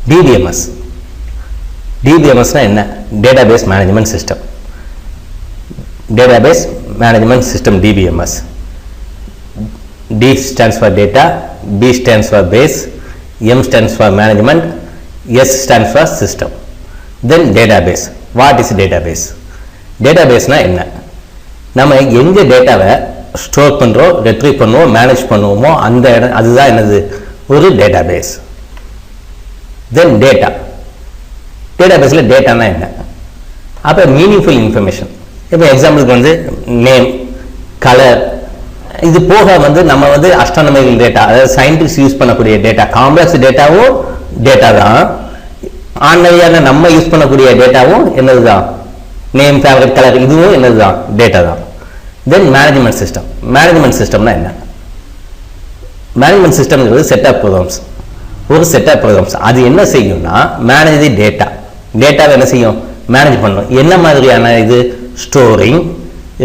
DBMS. DBMS na enna? Database Management System. Database Management System DBMS. D stands for data, B stands for base, M stands for management, S stands for system. Then database. What is database? Database na enna? நம்ம எங்க டேட்டாவை store பண்றோம், retrieve பண்ணுவோம், manage பண்ணுவோமோ அந்த அதுதான் என்னது? ஒரு டேட்டாபேஸ். தென் டேட்டா. டேட்டாபேஸ்ல டேட்டானா என்ன? அப்ப மீனிங்ஃபுல் இன்ஃபர்மேஷன். இப்போ எக்ஸாம்பிளுக்கு வந்து நேம், கலர், இது போக வந்து நம்ம வந்து அஸ்ட்ரானமிக்கல் டேட்டா, அதாவது சயின்டிஸ்ட் யூஸ் பண்ணக்கூடிய டேட்டா, காம்ப்ளெக்ஸ் டேட்டாவும் டேட்டா தான். ஆன்லைனான நம்ம யூஸ் பண்ணக்கூடிய டேட்டாவும் என்னதுதான்? நேம், ஃபேவரட், கலர், இதுவும் என்னதுதான்? டேட்டா தான். Then management system. மேனேஜ்மெண்ட் சிஸ்டம்னா என்ன? மேனேஜ்மெண்ட் சிஸ்டம்ங்கிறது செட் ஆஃப் ப்ரோக்ராம்ஸ். ஒரு செட் ஆஃப் ப்ரோக்ராம்ஸ் அது என்ன செய்யும்னா மேனேஜ் தி டேட்டா. டேட்டாவை என்ன செய்யும்? மேனேஜ் பண்ணும். என்ன மாதிரியான இது? Storing,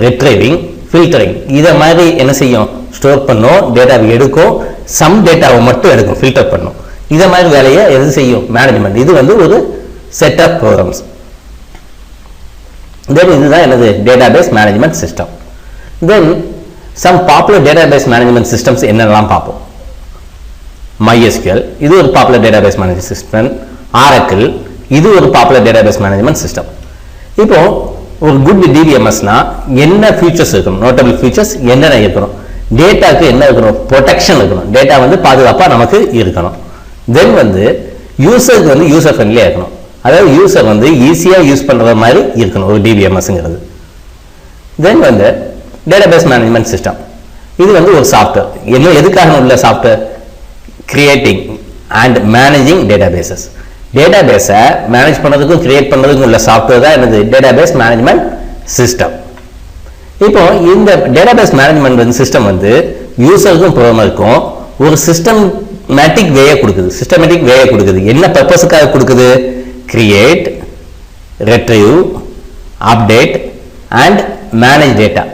retrieving, filtering. இதை மாதிரி என்ன செய்யும்? ஸ்டோர் பண்ணும், டேட்டாவை எடுக்கும், சம் டேட்டாவை மட்டும் எடுக்கும், ஃபில்டர் பண்ணும். இதை மாதிரி வேலையை எது செய்யும்? மேனேஜ்மெண்ட். இது வந்து ஒரு செட் ஆஃப் ப்ரோக்ராம்ஸ். தென் இதுதான் என்னது? Database management system. Then some popular database management systems என்னெல்லாம் பார்ப்போம். MySQL இது ஒரு popular database management system. Oracle இது ஒரு பாப்புலர் டேட்டாபேஸ் மேனேஜ்மெண்ட் சிஸ்டம். இப்போ ஒரு குட் DBMSனா என்ன ஃபீச்சர்ஸ் இருக்கணும்? நோட்டபிள் ஃபீச்சர்ஸ் என்னென்ன இருக்கணும்? டேட்டாக்கு என்ன இருக்கணும்? ப்ரொடெக்ஷன் இருக்கணும். டேட்டா வந்து பாதுகாப்பாக நமக்கு இருக்கணும். தென் வந்து யூசருக்கு வந்து யூசர் ஃப்ரெண்ட்லியாக இருக்கணும். அதாவது யூசர் வந்து ஈஸியாக யூஸ் பண்ணுற மாதிரி இருக்கணும் ஒரு DBMSங்கிறது. தென் வந்து டேட்டாபேஸ் மேனேஜ்மெண்ட் சிஸ்டம் இது வந்து ஒரு சாஃப்ட்வேர். என்ன எதுக்காக உள்ள software? Creating and managing databases. டேட்டாபேஸை மேனேஜ் பண்ணுறதுக்கும் கிரியேட் பண்ணுறதுக்கும் உள்ள சாஃப்ட்வேர் தான் என்னது? Database management system. இப்போ இந்த டேட்டாபேஸ் மேனேஜ்மெண்ட் சிஸ்டம் வந்து யூசருக்கும் ப்ரோக்ராமருக்கும் ஒரு சிஸ்டமேட்டிக் வேயை கொடுக்குது. என்ன பர்பஸுக்காக கொடுக்குது? Create, retrieve, update and manage data.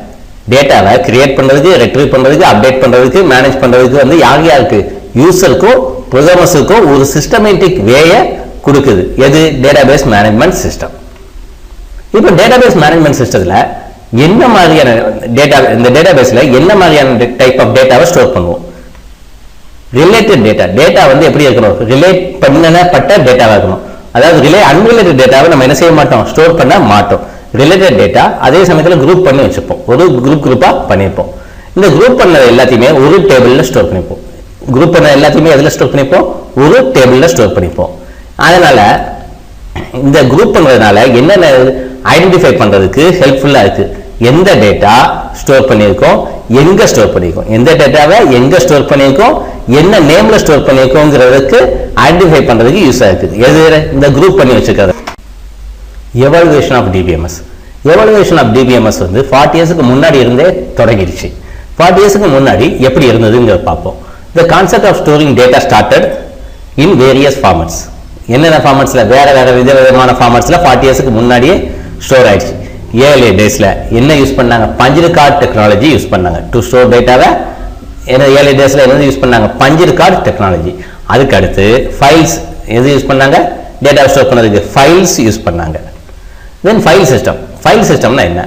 டேட்டாவை கிரியேட் பண்றதுக்கு, ரெட்ரீவ் பண்றதுக்கு, அப்டேட் பண்றதுக்கு, மேனேஜ் பண்றதுக்கு வந்து யாருக்கு? யூசருக்கும் ப்ரோக்ராமர்ஸுக்கும் ஒரு சிஸ்டமேட்டிக் வேயை கொடுக்குது. எது? Database management system. இப்போ டேட்டாபேஸ் மேனேஜ்மெண்ட் சிஸ்டத்துல என்ன மாதிரியான டேட்டா, இந்த டேட்டாபேஸ்ல என்ன மாதிரியான டைப் ஆஃப் டேட்டாவை ஸ்டோர் பண்ணுவோம்? Related data. டேட்டா வந்து எப்படி இருக்கணும்? ரிலேட் பண்ணப்பட்ட டேட்டாவாக இருக்கணும். அதாவது அன்ரிலேட்டட் டேட்டாவை நம்ம என்ன செய்ய மாட்டோம்? ஸ்டோர் பண்ண மாட்டோம். ரிலேட்டட் டேட்டா அதே சமயத்தில் குரூப் பண்ணி வச்சுப்போம். ஒரு குரூப்பா பண்ணிப்போம். இந்த குரூப் பண்ணது எல்லாத்தையுமே ஒரு டேபிள்ல ஸ்டோர் பண்ணிப்போம். குரூப் பண்ண எல்லாத்தையுமே எதுல ஸ்டோர் பண்ணிப்போம்? ஒரு டேபிள்ல ஸ்டோர் பண்ணிப்போம். அதனால இந்த குரூப் பண்றதுனால என்னென்ன ஐடென்டிஃபை பண்றதுக்கு ஹெல்ப்ஃபுல்லா இருக்கு. எந்த டேட்டா ஸ்டோர் பண்ணியிருக்கோம், எங்க ஸ்டோர் பண்ணியிருக்கோம், எந்த டேட்டாவை எங்க ஸ்டோர் பண்ணியிருக்கோம், என்ன நேம்ல ஸ்டோர் பண்ணியிருக்கோங்கிறதுக்கு ஐடென்டிஃபை பண்றதுக்கு யூஸ் ஆயிருக்கு. எது? இந்த குரூப் பண்ணி வச்சிருக்கிறது. Evaluation of DBMS. Evaluation of DBMS வந்து 40 இயர்ஸ்க்கு முன்னாடி இருந்தே தொடங்கிடுச்சு. 40 இயர்ஸ்க்கு முன்னாடி எப்படி இருந்ததுங்க பார்ப்போம். The concept of storing data started in various formats. என்னென்ன ஃபார்மட்ஸ்ல? வேற விதமான ஃபார்மட்ஸ்ல 40 இயர்ஸ்க்கு முன்னாடியே ஸ்டோர் ஆயிடுச்சு. ஏர்லி டேஸ்ல என்ன யூஸ் பண்ணாங்க? பஞ்ச் கார்டு டெக்னாலஜி யூஸ் பண்ணாங்க டு ஸ்டோர் டேட்டாவை. ஏர்லி டேஸ்ல என்ன யூஸ் பண்ணாங்க? Punch card technology. அதுக்கு அடுத்து ஃபைல்ஸ் எது யூஸ் பண்ணாங்க? டேட்டாவை ஸ்டோர் பண்ணதுக்கு ஃபைல்ஸ் யூஸ் பண்ணாங்க. Then file system. ஃபைல் சிஸ்டம்னா என்ன?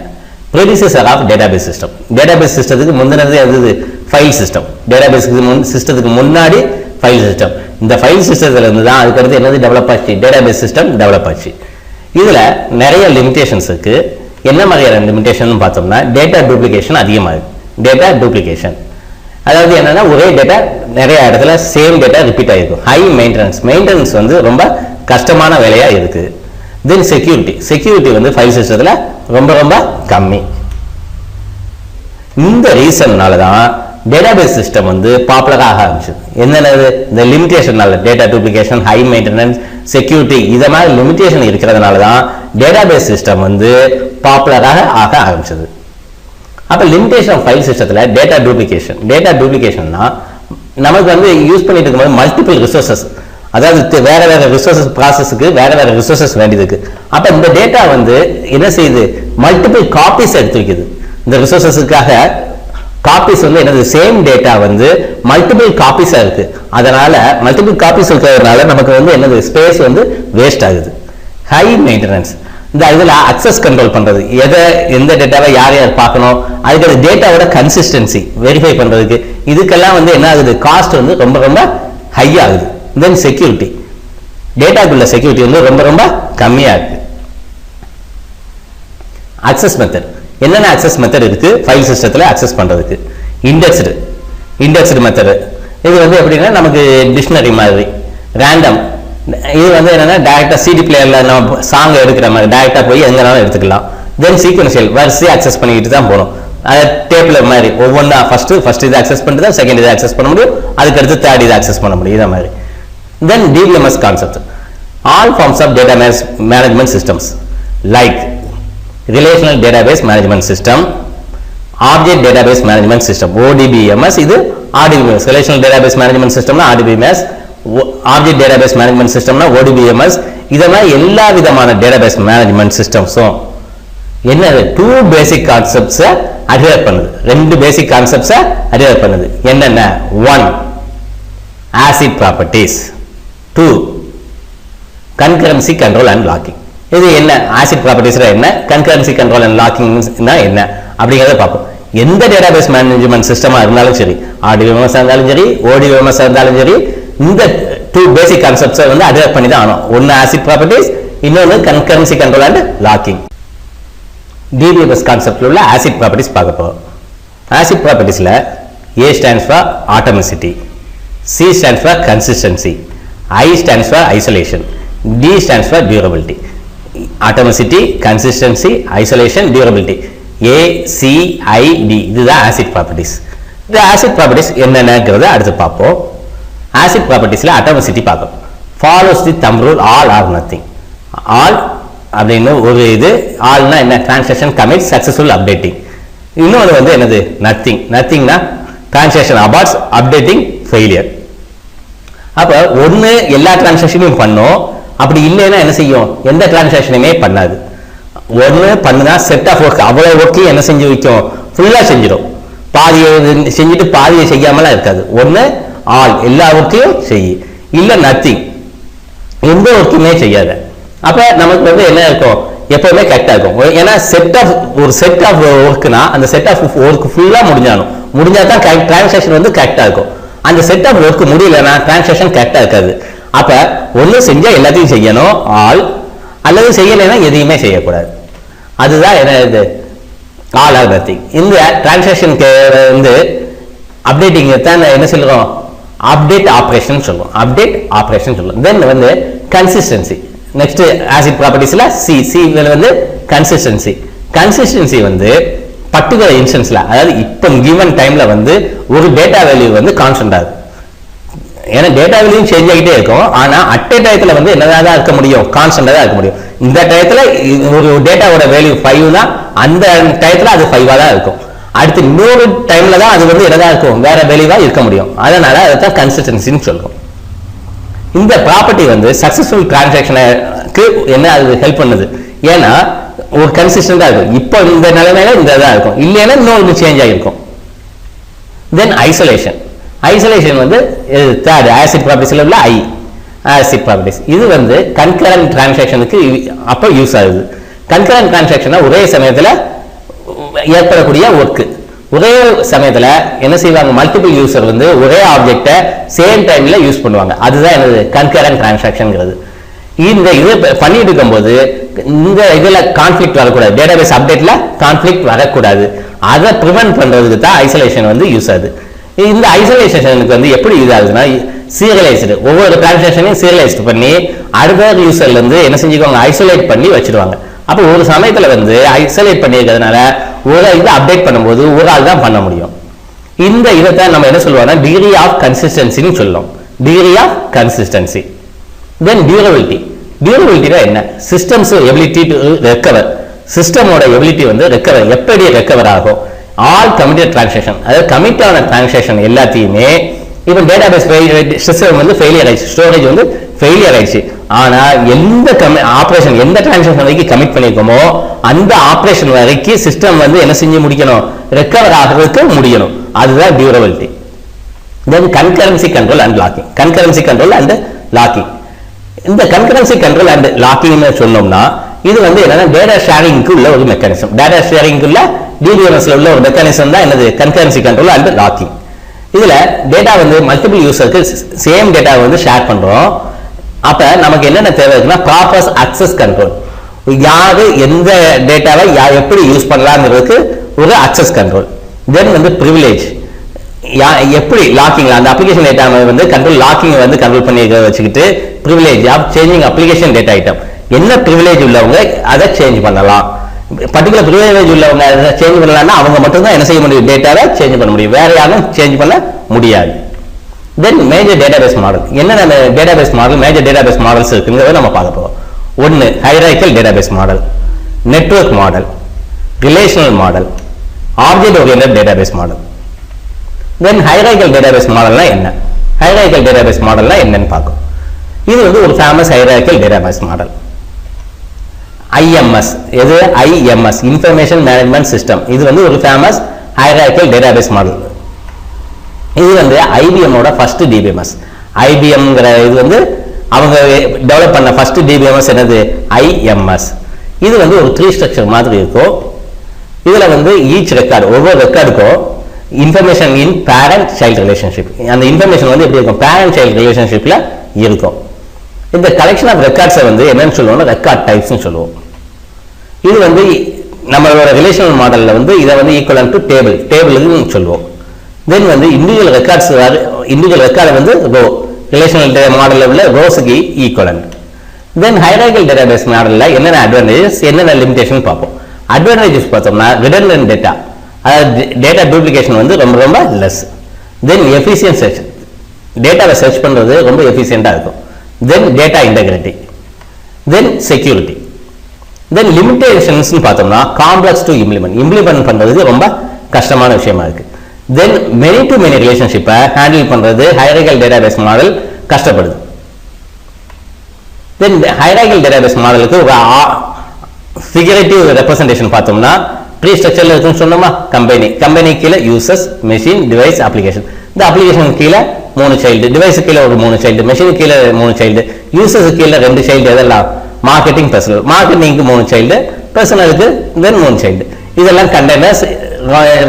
Predecessor of database system. Database சிஸ்டத்துக்கு முந்தினது எது? File system. டேட்டாபேஸ்க்கு சிஸ்டத்துக்கு முன்னாடி ஃபைல் சிஸ்டம். இந்த ஃபைல் சிஸ்டத்துல இருந்து தான் அதுக்கு அடுத்து என்னது டெவலப் ஆச்சு? டேட்டாபேஸ் சிஸ்டம் டெவலப் ஆச்சு. இதுல நிறைய லிமிடேஷன்ஸ் இருக்கு. என்ன மாதிரியான லிமிடேஷன் பார்த்தோம்னா டேட்டா டூப்ளிகேஷன் அதிகமாக இருக்கு. டேட்டா டூப்ளிகேஷன் அதாவது என்னன்னா ஒரே டேட்டா நிறைய இடத்துல சேம் டேட்டா ரிப்பீட் ஆகிருக்கும். ஹை மெயின்டெனன்ஸ் வந்து ரொம்ப கஷ்டமான வேலையா இருக்கு. தென் செக்யூரிட்டி வந்து ஃபைல் சிஸ்டத்துல ரொம்ப கம்மி. இந்த ரீசன்னால தான் டேட்டாபேஸ் சிஸ்டம் வந்து பாப்புலராக ஆரம்பிச்சது. என்னென்னது? இந்த லிமிடேஷனால, data duplication, high maintenance, security, இதை மாதிரி லிமிடேஷன் இருக்கிறதுனால தான் டேட்டாபேஸ் சிஸ்டம் வந்து பாப்புலராக ஆக ஆரம்பிச்சது. அப்ப லிமிடேஷன் ஆஃப் ஃபைல் சிஸ்டத்துல டேட்டா டூப்ளிகேஷன்னா நமக்கு வந்து யூஸ் பண்ணிட்டு இருக்கும்போது மல்டிபிள் ரிசோர்சஸ், அதாவது வேற ரிசோர்சஸ் ப்ராசஸ்க்கு வேற ரிசோர்சஸ் வேண்டியதுக்கு. அப்ப இந்த டேட்டா வந்து என்ன செய்யுது? மல்டிபிள் காப்பீஸ் எடுத்து வைக்குது. இந்த ரிசோர்சஸுக்காக காப்பீஸ் வந்து என்னது சேம் டேட்டா வந்து மல்டிபிள் காப்பீஸா இருக்கு. அதனால மல்டிபிள் காப்பீஸ் இருக்கிறதுனால நமக்கு வந்து என்னது ஸ்பேஸ் வந்து வேஸ்ட் ஆகுது. High maintenance. இந்த இதுல அக்சஸ் கண்ட்ரோல் பண்றது, எதை எந்த டேட்டாவை யார் யார் பார்க்கணும், அதுக்கு அந்த டேட்டாவோட கன்சிஸ்டன்சி வெரிஃபை பண்றதுக்கு இதுக்கெல்லாம் வந்து என்ன ஆகுது, காஸ்ட் வந்து ரொம்ப ரொம்ப ஹை ஆகுது. தென் செக்யூரிட்டி, டேட்டாக்குள்ள செக்யூரிட்டி வந்து ரொம்ப ரொம்ப கம்மியா இருக்கு. அக்சஸ் மெத்தட், என்னென்ன அக்சஸ் மெத்தட் இருக்கு ஃபைல் சிஸ்டத்துல அக்சஸ் பண்றதுக்கு. இண்டெக்ஸ்டு மெத்தட், இது வந்து எப்படின்னா நமக்கு டிக்ஷனரி மாதிரி. ரேண்டம், இது வந்து என்னன்னா டைரக்டா சிடி பிளேயர்ல நம்ம சாங் எடுக்கிற மாதிரி டைரக்டா போய் எங்கனாலும் எடுத்துக்கலாம். தென் சீக்வென்ஷியல், வரிசையா அக்சஸ் பண்ணிக்கிட்டு தான் போகணும். அது டேப்ல மாதிரி ஒவ்வொன்றா ஃபர்ஸ்ட் இதை அக்சஸ் பண்ணிட்டு தான் செகண்ட் இதை அக்சஸ் பண்ண முடியும், அதுக்கு அடுத்து தேர்ட் இதை அக்சஸ் பண்ண முடியும், இதை மாதிரி. Then DBMS concept, all forms of data management systems like relational database management system, object database management system ODBMS, இது RDBMS. ரிலேஷனல் டேட்டாபேஸ் மேனேஜ்மெண்ட் சிஸ்டம்னா RDBMS, ஆப்ஜெக்ட் டேட்டாபேஸ் மேனேஜ்மெண்ட் சிஸ்டம்னா ODBMS. இதெல்லாம் எல்லா விதமான டேட்டாபேஸ் மேனேஜ்மெண்ட் சிஸ்டம்ஸும் என்ன 2 பேசிக் கான்செப்ட்ஸை அட்ஹேர் பண்ணுது. 2 பேசிக் கான்செப்ட்ஸை adhere பண்ணுது. என்னென்ன? 1 ACID properties, 2 concurrency control and locking. இது என்ன ஆசிட் ப்ராப்பர்ட்டிஸ்ல என்ன, கன்கரன்சி கண்ட்ரோல் அண்ட் லாக்கிங்னா என்ன அப்படிங்கறத பார்ப்போம். எந்த டேட்டாபேஸ் மேனேஜ்மெண்ட் சிஸ்டமா இருந்தாலும் சரி, RDBMS இருந்தாலும் சரி, ODBMS இருந்தாலும் சரி, இந்த 2 பேசிக் கான்செப்ட்ஸை வந்து அட்ஹேர் பண்ணி தான் ஆகணும். ஒன்னு ஆசிட் ப்ராப்பர்ட்டிஸ், இன்னொன்னு concurrency control and locking. DBMS கான்செப்ட்ல உள்ள ஆசிட் ப்ராப்பர்ட்டிஸ் பார்க்க போறோம். ஆசிட் ப்ராப்பர்ட்டிஸ்ல A stands for atomicity, C stands for consistency, I stands for isolation, D stands for durability. Atomicity, consistency, isolation, durability. A, C, I, D. இதுதான் acid properties. இந்த acid properties என்னென்னங்கிறத அடுத்து பார்ப்போம். ஆசிட் ப்ராப்பர்ட்டிஸ்ல atomicity பார்ப்போம். Follows the thumb rule, all or nothing. All அப்படின்னு ஒரு இது, ஆல்னா என்ன, transaction commit successful updating. இன்னொன்று வந்து என்னது, நத்திங். நத்திங்னா டிரான்சாக்ஷன் அபார்ட்ஸ் அப்டேட்டிங் ஃபெயிலியர். அப்போ ஒன்று எல்லா டிரான்சாக்ஷனையும் பண்ணும், அப்படி இல்லைன்னா என்ன செய்யும், எந்த டிரான்சாக்ஷனுமே பண்ணாது. ஒன்று பண்ணுனா செட் ஆஃப் ஒர்க், அவ்வளோ ஒர்க்கையும் என்ன செஞ்சு வைக்கும், ஃபுல்லாக செஞ்சிடும். பாதியை செஞ்சுட்டு பாதியை செய்யாமலாம் இருக்காது. ஒன்று ஆல், எல்லா ஒர்க்கையும் செய்யு, இல்லை நத்திங், எந்த ஒர்க்குமே செய்யாத. அப்ப நமக்கு வந்து என்ன இருக்கும், எப்பவுமே கரெக்டா இருக்கும். ஏன்னா ஒரு செட் ஆஃப் ஒர்க்னா அந்த செட் ஆஃப் ஒர்க் ஃபுல்லா முடிஞ்சா தான் டிரான்சாக்ஷன் வந்து கரெக்டா இருக்கும். அந்த செட் ஆஃப் ஒர்க் முடியலன்னா டிரான்சாக்ஷன் கரெக்டா இருக்காது. அப்ப ஒண்ணு செஞ்சா எல்லாத்தையும் செய்யணும் ஆல், அல்லது செய்யலைன்னா எதையுமே செய்யக்கூடாது. அதுதான் என்ன, இது ஆல் ஆர் நத்திங். இந்த டிரான்சாக்ஷனுக்கு வந்து அப்டேட்டிங் தான் என்ன சொல்றோம், அப்டேட் ஆபரேஷன் சொல்லுவோம். அப்டேட் ஆபரேஷன் சொல்லுவோம். தென் வந்து கன்சிஸ்டன்சி. நெக்ஸ்ட் ஆசிட் ப்ராப்பர்ட்டிஸ்ல சி வந்து கன்சிஸ்டன்சி வந்து பர்டிகுலர் இன்ஸ்டன்ஸ்ல, அதாவது இப்போ கிவன் டைம்ல வந்து ஒரு டேட்டா வேல்யூ வந்து கான்ஸ்டன்ட் ஆகும். ஏன்னா டேட்டா வேல்யூ சேஞ்ச் ஆகிட்டே இருக்கும், ஆனா அட் ஏ டயத்துல வந்து என்னதான் இருக்க முடியும், கான்ஸ்டன்டா தான் இருக்க முடியும். இந்த டயத்துல ஒரு டேட்டாவோட வேல்யூ 5 தான், அந்த டயத்துல அது 5 தான் இருக்கும். அடுத்து இன்னொரு டைம்ல தான் அது வந்து என்னதான் இருக்கும், வேற வேல்யூவா இருக்க முடியும். அதனால அதான் கன்சிஸ்டன்சின்னு சொல்றோம். இந்த ப்ராப்பர்ட்டி வந்து சக்சஸ்ஃபுல் டிரான்சாக்ஷனுக்கு என்ன அது ஹெல்ப் பண்ணுது, ஏன்னா ஒரு கன்சிஸ்டண்டா இருக்கும். இப்போ இந்த நிலைமையில இந்த தான் இருக்கும், இல்லைன்னா இன்னொரு சேஞ்ச் ஆகிருக்கும். தென் ஐசோலேஷன் வந்து தேர்ட் ஆசிட் ப்ராப்பர்ட்டிஸ்ல உள்ள ஆசிட் ப்ராப்பர்ட்டிஸ். இது வந்து கன்கரண்ட் டிரான்சாக்ஷனுக்கு அப்போ யூஸ் ஆகுது. கன்கரண்ட் டிரான்சாக்ஷனா ஒரே சமயத்துல ஏற்படக்கூடிய ஒர்க். ஒரே சமயத்துல என்ன செய்வாங்க, மல்டிபிள் யூசர் வந்து ஒரே ஆப்ஜெக்ட சேம் டைம்ல யூஸ் பண்ணுவாங்க. அதுதான் என்னது, கன்கரண்ட் டிரான்சாக்ஷன்ங்கிறது. இந்த இது பண்ணிட்டு இருக்கும்போது இந்த இதுல கான்ஃபிளிக்ட் வரக்கூடாது, டேட்டாபேஸ் அப்டேட்ல கான்ஃபிளிக்ட் வரக்கூடாது. அதை ப்ரிவென்ட் பண்றதுக்கு தான் ஐசோலேஷன் வந்து யூஸ் ஆகுது. இந்த ஐசோலேஷனுக்கு வந்து எப்படி யூஸ் ஆகுதுன்னா, சீரியலைஸ்டு, ஒவ்வொரு டிரான்சாக்ஷனையும் சீரியலைஸ்ட் பண்ணி அடுத்த யூசர்ல இருந்து என்ன செஞ்சுக்குவாங்க, ஐசோலேட் பண்ணி வச்சிருவாங்க. அப்போ ஒரு சமயத்துல வந்து ஐசோலேட் பண்ணியிருக்கிறதுனால ஒரு இதை அப்டேட் பண்ணும்போது ஒரு ஆள் தான் பண்ண முடியும். இந்த இதைத்தான் நம்ம என்ன சொல்லுவோம்னா டிகிரி ஆஃப் கன்சிஸ்டன்சின்னு சொல்லுவோம். Degree of consistency. தென் டியூரபிலிட்டினா என்ன, சிஸ்டம்ஸ் எபிலிட்டி டு ரெக்கவர். சிஸ்டமோட எபிலிட்டி வந்து ரெக்கவர், எப்படி ரெக்கவர் ஆகும், ஆல் கமிட்டட் டிரான்சாக்ஷன், அதாவது கமிட் ஆன டிரான்சாக்ஷன் எல்லாத்தையுமே இப்போ டேட்டாபேஸ் சிஸ்டம் வந்து ஃபெயிலியர் ஆயிடுச்சு, ஸ்டோரேஜ் வந்து ஃபெயிலியர் ஆயிடுச்சு. ஆனா எந்த ஆபரேஷன் எந்த டிரான்சாக்ஷன் வரைக்கும் கமிட் பண்ணிருக்கோமோ அந்த ஆபரேஷன் வரைக்கும் சிஸ்டம் வந்து என்ன செஞ்சு முடிக்கணும், ரெக்கவர் ஆகிறதுக்கு முடியணும். அதுதான் durability. Then concurrency control and locking. Concurrency control and locking. இந்த கன்கரன்சி கண்ட்ரோல் அண்ட் லாக்கிங் சொன்னோம்னா இது வந்து என்னன்னா டேட்டா ஷேரிங்க்கு உள்ள ஒரு மெக்கானிசம். டேட்டா ஷேரிங்க்கு உள்ள DBMS உள்ள ஒரு மெக்கானிசம் தான் என்னது கன்கரன்சி கண்ட்ரோல் அண்ட் லாக்கிங். இதுல டேட்டா வந்து மல்டிபிள் யூசருக்கு சேம் டேட்டா வந்து ஷேர் பண்றோம். அப்ப நமக்கு என்னென்ன தேவை இருக்குன்னா ப்ராப்பர் அக்சஸ் கண்ட்ரோல். யாரு எந்த டேட்டாவை எப்படி யூஸ் பண்ணலாம்ங்கிறதுக்கு ஒரு அக்சஸ் கண்ட்ரோல். தென் வந்து ப்ரிவிலேஜ், எப்படி லாக்கிங் அந்த அப்ளிகேஷன் டேட்டா வந்து கண்ட்ரோல் லாக்கிங் வந்து கண்ட்ரோல் பண்ணி வச்சுக்கிட்டு privilege of changing application data item. என்ன ப்ரிவிலேஜ் உள்ளவங்க அதை சேஞ்ச் பண்ணலாம், பர்டிகுலர் ப்ரிவிலேஜ் உள்ளவங்க அதை சேஞ்ச் பண்ணலாம்னா அவங்க மட்டும் தான் என்ன செய்ய முடியும், டேட்டாவை சேஞ்ச் பண்ண முடியும், வேற யாரும் சேஞ்ச் பண்ண முடியாது. Then major database model. என்னென்ன database model, major database models இருக்குங்கிறத நம்ம பார்க்க போறோம். ஒன்னு hierarchical database model, network model, relational model, object oriented database model. Then hierarchical database மாடல்னா என்ன, ஹைரார்க்கியல் டேட்டாபேஸ் மாடல்னா என்னன்னு பார்க்கும். இது வந்து ஒரு famous hierarchical database model. IMS, எது IMS இன்ஃபர்மேஷன் மேனேஜ்மெண்ட் சிஸ்டம். இது வந்து ஒரு ஃபேமஸ் ஹைரார்க்கியல் டேட்டாபேஸ் மாடல். இது வந்து IBM ஓட ஃபர்ஸ்ட் DBMS. IBMங்கிற இது வந்து அவங்க டெவலப் பண்ண ஃபர்ஸ்ட் DBMS என்னது IMS. இது வந்து ஒரு 3 ஸ்ட்ரக்சர் மாதிரி இருக்கும். இதுல வந்து ஈச் ரெக்கார்டு, ஒவ்வொரு ரெக்கார்டுக்கும் information in parent child relationship. அந்த இன்ஃபர்மேஷன் வந்து எப்படி இருக்கும், பேரண்ட் சைல்டு ரிலேஷன்ஷிப்ல இருக்கும். இந்த கலெக்ஷன் ஆஃப் ரெக்கார்ட்ஸை வந்து என்னன்னு சொல்லுவோம், ரெக்கார்ட் டைப்ஸ்னு சொல்லுவோம். இது வந்து நம்மளோட ரிலேஷனல் மாடல்ல வந்து இதை வந்து ஈக்குவலன்ட் டு டேபிள்னு சொல்லுவோம். தென் வந்து இண்டிவிஜுவல் ரெக்கார்ட்ஸ், இண்டிவிஜுவல் ரெக்கார்டு வந்து ரோ, ரிலேஷனல் மாடல்ல உள்ள ரோஸுக்கு ஈக்குவலன்ட். தென் ஹைரார்க்கியல் டேட்டாபேஸ் மாடல்ல என்னென்ன அட்வான்டேஜஸ் என்னென்ன லிமிடேஷன் பார்ப்போம். அட்வான்டேஜஸ் பார்த்தோம்னா ரிடண்டன்ட் டேட்டா, அதாவது டேட்டா டூப்ளிகேஷன் வந்து ரொம்ப ரொம்ப லெஸ். தென் எஃபிஷியன்ட் சர்ச், டேட்டாவை சர்ச் பண்றது ரொம்ப எஃபிஷியண்டா இருக்கும். தென் டேட்டா இன்டெகிரிட்டி, தென் செக்யூரிட்டி. தென் லிமிடேஷன்ஸ் பார்த்தோம்னா காம்ப்ளெக்ஸ் டு இம்ப்ளிமெண்ட் பண்றது ரொம்ப கஷ்டமான விஷயமா இருக்கு. தென் மெனி டு மெனி ரிலேஷன்ஷிப்பை ஹேண்டில் பண்றது ஹைரார்க்கியல் டேட்டாபேஸ் மாடல் கஷ்டப்படுது. தென் ஹைரார்க்கியல் டேட்டாபேஸ் மாடலுக்கு ஒரு ஃபிகரேட்டிவ் ரெப்ரசன்டேஷன் பார்த்தோம்னா ட்ரீ ஸ்ட்ரக்சர்ல இருக்குன்னு சொன்னோமா, கம்பெனி கீழே யூசர்ஸ், மெஷின், டிவைஸ், அப்ளிகேஷன். இந்த அப்ளிகேஷன் கீழே 3 சைல்டு, டிவைஸ் கீழே ஒரு 3 சைல்டு, மெஷின் கீழே 3 சைல்டு, யூசர்ஸ் கீழே 2 சைல்டு. இதெல்லாம் மார்க்கெட்டிங் பர்சனல், மார்க்கெட்டிங்க்கு 3 சைல்டு, பர்சனலுக்கு தென் 3 சைல்டு. இதெல்லாம் கண்டெய்னர்ஸ்,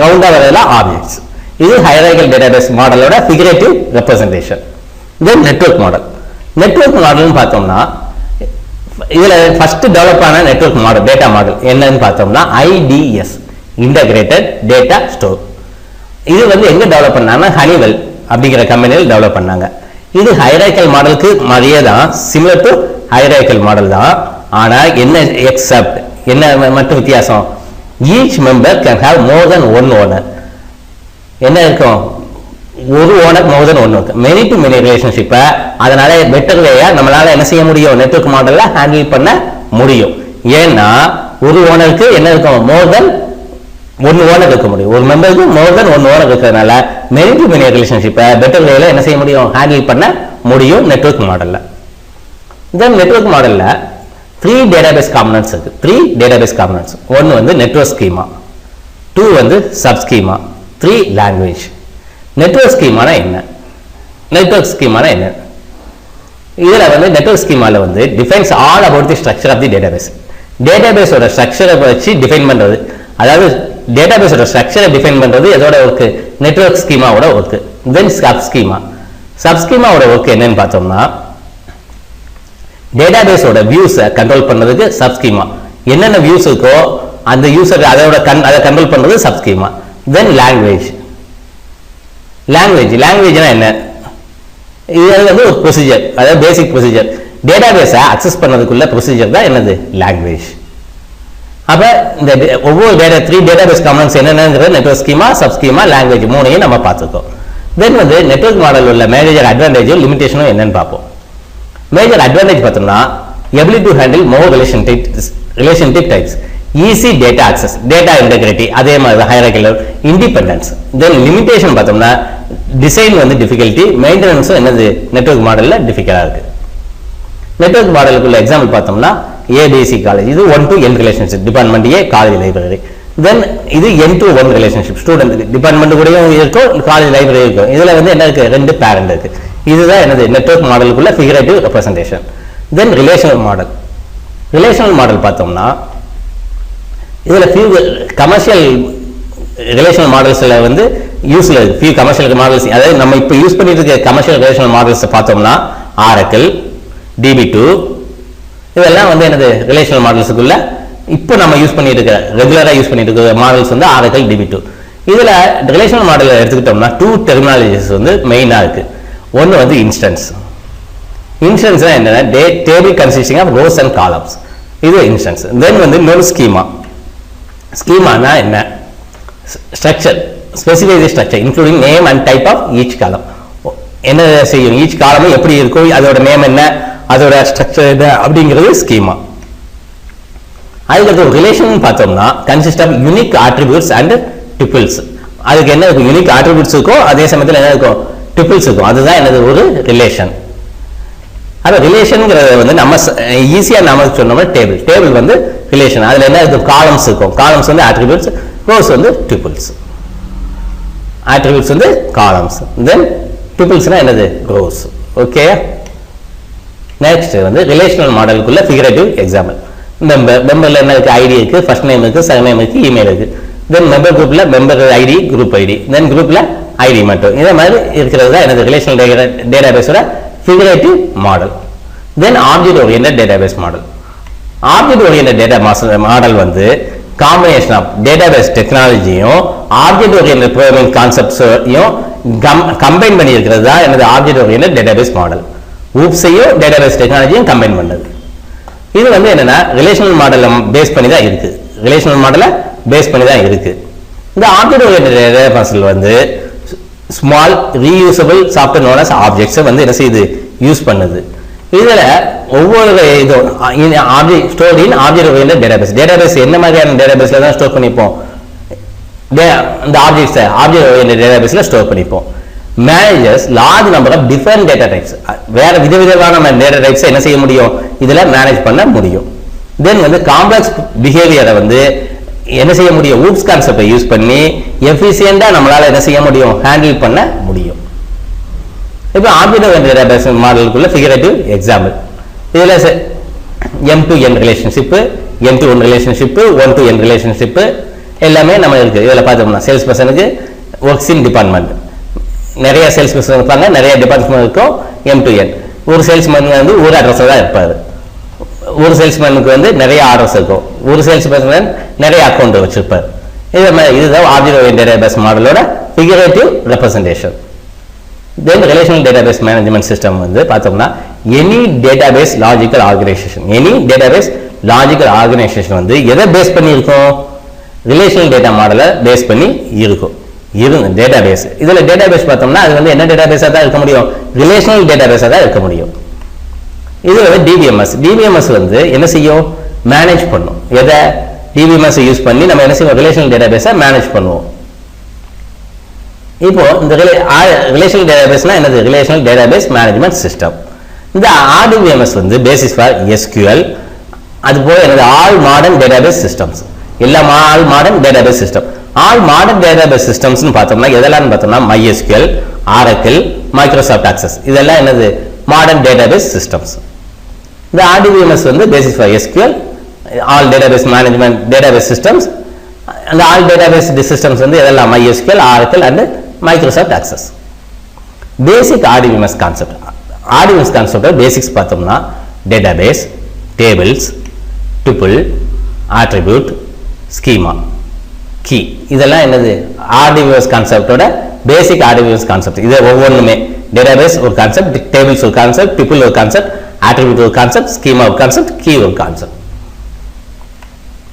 ரவுண்டா வரதெல்லாம் ஆப்ஜெக்ட்ஸ். இது ஹைரார்க்கியல் டேட்டாபேஸ் மாடலோட ஃபிகரேட்டிவ் ரெப்ரசன்டேஷன். தென் நெட்வொர்க் மாடல். நெட்வொர்க் மாடல்னு பார்த்தோம்னா இதுல ஃபர்ஸ்ட் டெவலப் ஆன நெட்வொர்க் மாடல், டேட்டா மாடல் என்னன்னு பார்த்தோம்னா IDS, இன்டகிரேட்டட் டேட்டா ஸ்டோர். இது வந்து எங்க டெவலப் பண்ணாங்கன்னா ஹனிவெல் அப்படிங்கிற கம்பெனியில் டெவலப் பண்ணாங்க. இது ஹைரார்க்கியல் மாடலுக்கு மாதிரியே தான், சிமிலர் டு ஹைரார்க்கியல் மாடல் தான். ஆனா என்ன எக்ஸப்ட், என்ன மட்டும் வித்தியாசம், each member can have more then one owner. என்ன இருக்கும், ஒரு ஓனர் மோர் தென் ஒன் இருக்கு, மெனி டு மெனி ரிலேஷன்ஷிப்பை அதனால பெட்டர் வேயா நம்மளால என்ன செய்ய முடியும், நெட்வொர்க் மாடல்ல ஹேண்டில் பண்ண முடியும். ஏன்னா ஒரு ஓனருக்கு என்ன இருக்கும், மோர் தென் ஒன் ஓனர் இருக்க முடியும், ஒரு மெம்பருக்கு மோர் தென் ஒன் ஓனர் இருக்கிறதுனால மெனி டு மெனி ரிலேஷன்ஷிப்பை பெட்டர் வேல என்ன செய்ய முடியும், ஹேண்டில் பண்ண முடியும் நெட்வொர்க் மாடல்ல. தென் நெட்வொர்க் மாடல்ல 3 டேட்டாபேஸ் காம்பனன்ட்ஸ் இருக்கு. 3 டேட்டாபேஸ் காம்பனன்ட்ஸ். ஒன்னு வந்து நெட்வொர்க் ஸ்கீமா, 2 வந்து சப் ஸ்கீமா, 3 லாங்குவேஜ். நெட்வொர்க் ஸ்கீமானா என்ன, நெட்வொர்க் ஸ்கீமானா என்ன, இதுல வந்து நெட்வொர்க் ஸ்கீமால வந்து defines all about the structure of the database. டேட்டாபேஸோட ஸ்ட்ரக்சரை வச்சு டிஃபைன் பண்றது, அதாவது டேட்டாபேஸோட ஸ்ட்ரக்சரை டிஃபைன் பண்றது எதோட ஒர்க், நெட்வொர்க் ஸ்கீமாவோட work. Then sub schema, sub ஸ்கீமாவோட ஒர்க் என்னன்னு பார்த்தோம்னா டேட்டாபேஸோட வியூஸை கண்ட்ரோல் பண்றதுக்கு சப் ஸ்கீமா, என்னென்ன வியூஸ் இருக்கோ அந்த யூசர் அதை கண்ட்ரோல் பண்றது சப் ஸ்கீமா. தென் லாங்குவேஜ், லாங்குவேஜ்னா என்ன, இது வந்து ஒரு ப்ரொசீஜர், அதாவது பேசிக் ப்ரொசீஜர். டேட்டாபேஸை அக்சஸ் பண்ணதுக்குள்ள ப்ரொசீஜர் தான் என்னது, லாங்குவேஜ். அப்ப இந்த ஒவ்வொரு 3 டேட்டாபேஸ் காம்பனன்ட்ஸ் என்னென்னங்கிறது network schema, sub schema, language 3ஐயும் நம்ம பார்த்துக்கோம். தென் வந்து நெட்வொர்க் மாடல் உள்ள மேஜர் அட்வான்டேஜும் லிமிடேஷனும் என்னன்னு பார்ப்போம். மேஜர் அட்வான்டேஜ் பார்த்தோம்னா ability to handle more relationship types, easy data access, data integrity, அதே மாதிரி ஹைரார்க்கியல் இண்டிபெண்டன்ஸ். தென் லிமிடேஷன் பார்த்தோம்னா டிசைன் வந்து டிஃபிகல்ட்டி, மெயின்டெனன்ஸும் என்னது நெட்வொர்க் மாடல்ல டிஃபிகல்ட்டா இருக்கு. நெட்வொர்க் மாடலுக்குள்ள எக்ஸாம்பிள் பார்த்தோம்னா ஏபிசி காலேஜ், இது 1 to n relationship, department a college library. Then இது n to 1 relationship, student department கூடயும் இருக்கும், காலேஜ் லைப்ரரி இருக்கும். இதுல வந்து என்ன இருக்கு, 2 பேரண்ட் இருக்கு. இதுதான் என்னது network மாடலுக்குள்ள figurative representation. Then relational model. Relational model பார்த்தோம்னா இதுல ஃபியூ கமர்ஷியல் ரிலேஷனல் மாடல்ஸ்ல வந்து யூஸ்ல இருக்கு. ஃபியூ கமர்ஷியல் மாடல்ஸ், அதாவது நம்ம இப்போ யூஸ் பண்ணிட்டு இருக்க கமர்ஷியல் ரிலேஷனல் மாடல்ஸ் பார்த்தோம்னா ஆரக்கிள், DB2, இதெல்லாம் வந்து என்னது ரிலேஷனல் மாடல்ஸுக்குள்ள இப்போ நம்ம யூஸ் பண்ணிட்டு இருக்க ரெகுலரா யூஸ் பண்ணிட்டு இருக்க மாடல்ஸ் வந்து ஆரக்கிள், DB2. இதுல ரிலேஷனல் மாடல் எடுத்துக்கிட்டோம்னா 2 டெர்மினாலஜிஸ் வந்து மெயினா இருக்கு. ஒன்னு வந்து இன்ஸ்டன்ஸ். இன்ஸ்டன்ஸ்னா என்னன்னா table consisting of rows and columns, இது இன்ஸ்டன்ஸ். தென் வந்து இன்னொரு ஸ்கீமா. ஸ்கீமானா என்ன, structure, specify the structure including name and type of each column. என்ன செய்யும், ஈச் காலமும் எப்படி இருக்கும், அதோட நேம் என்ன, அதோட ஸ்ட்ரக்சர் என்ன அப்படிங்கிறது ஸ்கீமா. அதுக்கு ரிலேஷன் பார்த்தோம்னா consist of unique attributes and tuples. அதுக்கு என்ன இருக்கும், யூனிக் ஆட்ரிபியூட்ஸ் இருக்கும், அதே சமயத்தில் என்ன இருக்கும், டிபிள்ஸ் இருக்கும். அதுதான் என்னது ஒரு ரிலேஷன். அது ரிலேஷன்ங்கிறது வந்து நம்ம ஈஸியா நாம சொன்னோம்னா டேபிள். டேபிள் வந்து ரிலேஷன். அதுல என்ன இருக்கும், காலம்ஸ் இருக்கும். காலம்ஸ் வந்து ஆட்ரிபியூட்ஸ், ரோஸ் வந்து டிபிள்ஸ். ஆட்ரிபியூட்ஸ் வந்து காலம்ஸ், தென் டிபிள்ஸ்னா என்னது, ரோஸ். ஓகே. நெக்ஸ்ட் வந்து ரிலேஷனல் மாடலுக்குள்ள ஃபிகரேட்டிவ் எக்ஸாம்பிள். மெம்பர்ல என்ன இருக்கு, ஐடி இருக்கு, ஃபர்ஸ்ட் நேம் இருக்கு, செகண்ட் நேம் இருக்கு, இமெயில் இருக்கு. தென் மெம்பர் குரூப்ல member ID, group ID, then குரூப்ல ஐடி மட்டும். இதே மாதிரி இருக்கிறது தான் எனது ரிலேஷனல் டேட்டாபேஸோட figurative model. Then object oriented database model. Object oriented data model வந்து காம்பினேஷன் ஆஃப் டேட்டாபேஸ் டெக்னாலஜியும் ஆப்ஜெக்ட் ஓரியன்டட் ப்ரோக்ராமிங் கான்செப்ட்ஸையும் கம்பைன் பண்ணி இருக்கிறது தான் எனது ஆப்ஜெக்ட் ஓரியன்டட் டேட்டாபேஸ் மாடல். ஊப்ஸையும் டேட்டாபேஸ் டெக்னாலஜியும் கம்பைன் பண்ணது. இது வந்து என்னன்னா ரிலேஷனல் மாடலை பேஸ் பண்ணி தான் இருக்கு. ரிலேஷனல் மாடலை பேஸ் பண்ணி தான் இருக்கு. இந்த ஆப்ஜெக்ட் ஓரியன்டட் டேட்டாபேஸ் வந்து small reusable software known as ஆப்ஜெக்ட்ஸை வந்து என்ன செய்யுது, யூஸ் பண்ணுது. இதுல ஒவ்வொரு இதுவும் object stored in object oriented database. Database என்ன மாதிரியான டேட்டாபேஸ்ல தான் ஸ்டோர் பண்ணிப்போம், இந்த ஆப்ஜெக்ட்ஸை ஆப்ஜெக்ட் ஓரியன்டட் டேட்டாபேஸ்ல ஸ்டோர் பண்ணிப்போம். Managers large number of different data types, வேற விதவிதமான டேட்டா டைப்ஸ் என்ன செய்ய முடியும், இதுல மேனேஜ் பண்ண முடியும். தென் வந்து காம்ப்ளெக்ஸ் பிஹேவியரை வந்து என்ன செய்ய முடியும், ஊப்ஸ் கான்செப்டை யூஸ் பண்ணி எஃபிஷியண்டா நம்மளால என்ன செய்ய முடியும், ஹேண்டில் பண்ண முடியும். இப்போ ஆப்ஜெக்ட் ஓரியன்டட் டேட்டாபேஸ் மாடலுக்குள்ள ஃபிகரேட்டிவ் எக்ஸாம்பிள். இதுல M to N relationship, N to 1 relationship, 1 to N relationship எல்லாமே நம்ம இருக்கு. இதுல பார்த்தோம்னா சேல்ஸ் பர்சனுக்கு ஒர்க்ஸ் இன் டிபார்ட்மெண்ட், நிறைய சேல்ஸ் பர்சன் இருப்பாங்க, நிறைய டிபார்ட்மெண்ட் இருக்கும். M to N. ஒரு சேல்ஸ்மேன் வந்து ஒரு அட்ரஸ்ல தான் இருப்பாரு. ஒரு சேல்ஸ்மேனுக்கு வந்து நிறைய ஆர்டர்ஸ் இருக்கும். ஒரு சேல்ஸ் பர்சன் நிறைய அக்கௌண்ட் வச்சிருப்பார். இதுதான் ஆப்ஜெக்ட் ஓரியன்டட் டேட்டாபேஸ் மாடலோட figurative representation. Then relational database management system வந்து பார்த்தோம்னா any database logical organization. Any database logical organization வந்து எதை பேஸ் பண்ணி இருக்கும், ரிலேஷனல் டேட்டா மாடலை பேஸ் பண்ணி இருக்கும். டேட்டாபேஸ் இதுல டேட்டாபேஸ் பார்த்தோம்னா அது வந்து என்ன டேட்டாபேஸா தான் இருக்க முடியும், ரிலேஷனல் டேட்டாபேஸா தான் இருக்க முடியும். இது வந்து DBMS. DBMS வந்து என்ன செய்யும், மேனேஜ் பண்ணும். எதை, DBMS யூஸ் பண்ணி நம்ம என்ன செய்வோம், ரிலேஷனல் டேட்டாபேஸை மேனேஜ் பண்ணுவோம். இப்போ இந்த ரிலேஷனல் டேட்டாபேஸ்னா என்னது, ரிலேஷனல் டேட்டாபேஸ் மேனேஜ்மெண்ட் சிஸ்டம். இந்த RDBMS வந்து பேசிஸ் ஃபார் SQL. அது போல என்னது ஆல் மாடர்ன் டேட்டாபேஸ் சிஸ்டம்ஸ், எல்லா all modern database system. All modern database சிஸ்டம்ஸ்னு பார்த்தோம்னா எதெல்லாம் பார்த்தோம்னா MySQL, Oracle, Microsoft Access, இதெல்லாம் என்னது மாடர்ன் டேட்டாபேஸ் சிஸ்டம்ஸ். இந்த RDBMS வந்து basis for SQL, all database management database systems. அந்த ஆல் டேட்டாபேஸ் சிஸ்டம்ஸ் வந்து எதெல்லாம் MySQL, Oracle and Microsoft Access. Basic RDBMS concept. RDBMS concept basics பார்த்தோம்னா database, tables, tuple, attribute, schema, key, இதெல்லாம் என்னது RDBMS கான்செப்டோட basic RDBMS concept. இது ஒவ்வொன்றுமே database ஒரு கான்செப்ட், டேபிள்ஸ் ஒரு கான்செப்ட், டுபிள் ஒரு கான்செப்ட், ஆட்ரிபியூட் ஒரு கான்செப்ட், ஸ்கீமா ஒரு கான்செப்ட், கீ ஒரு கான்செப்ட்.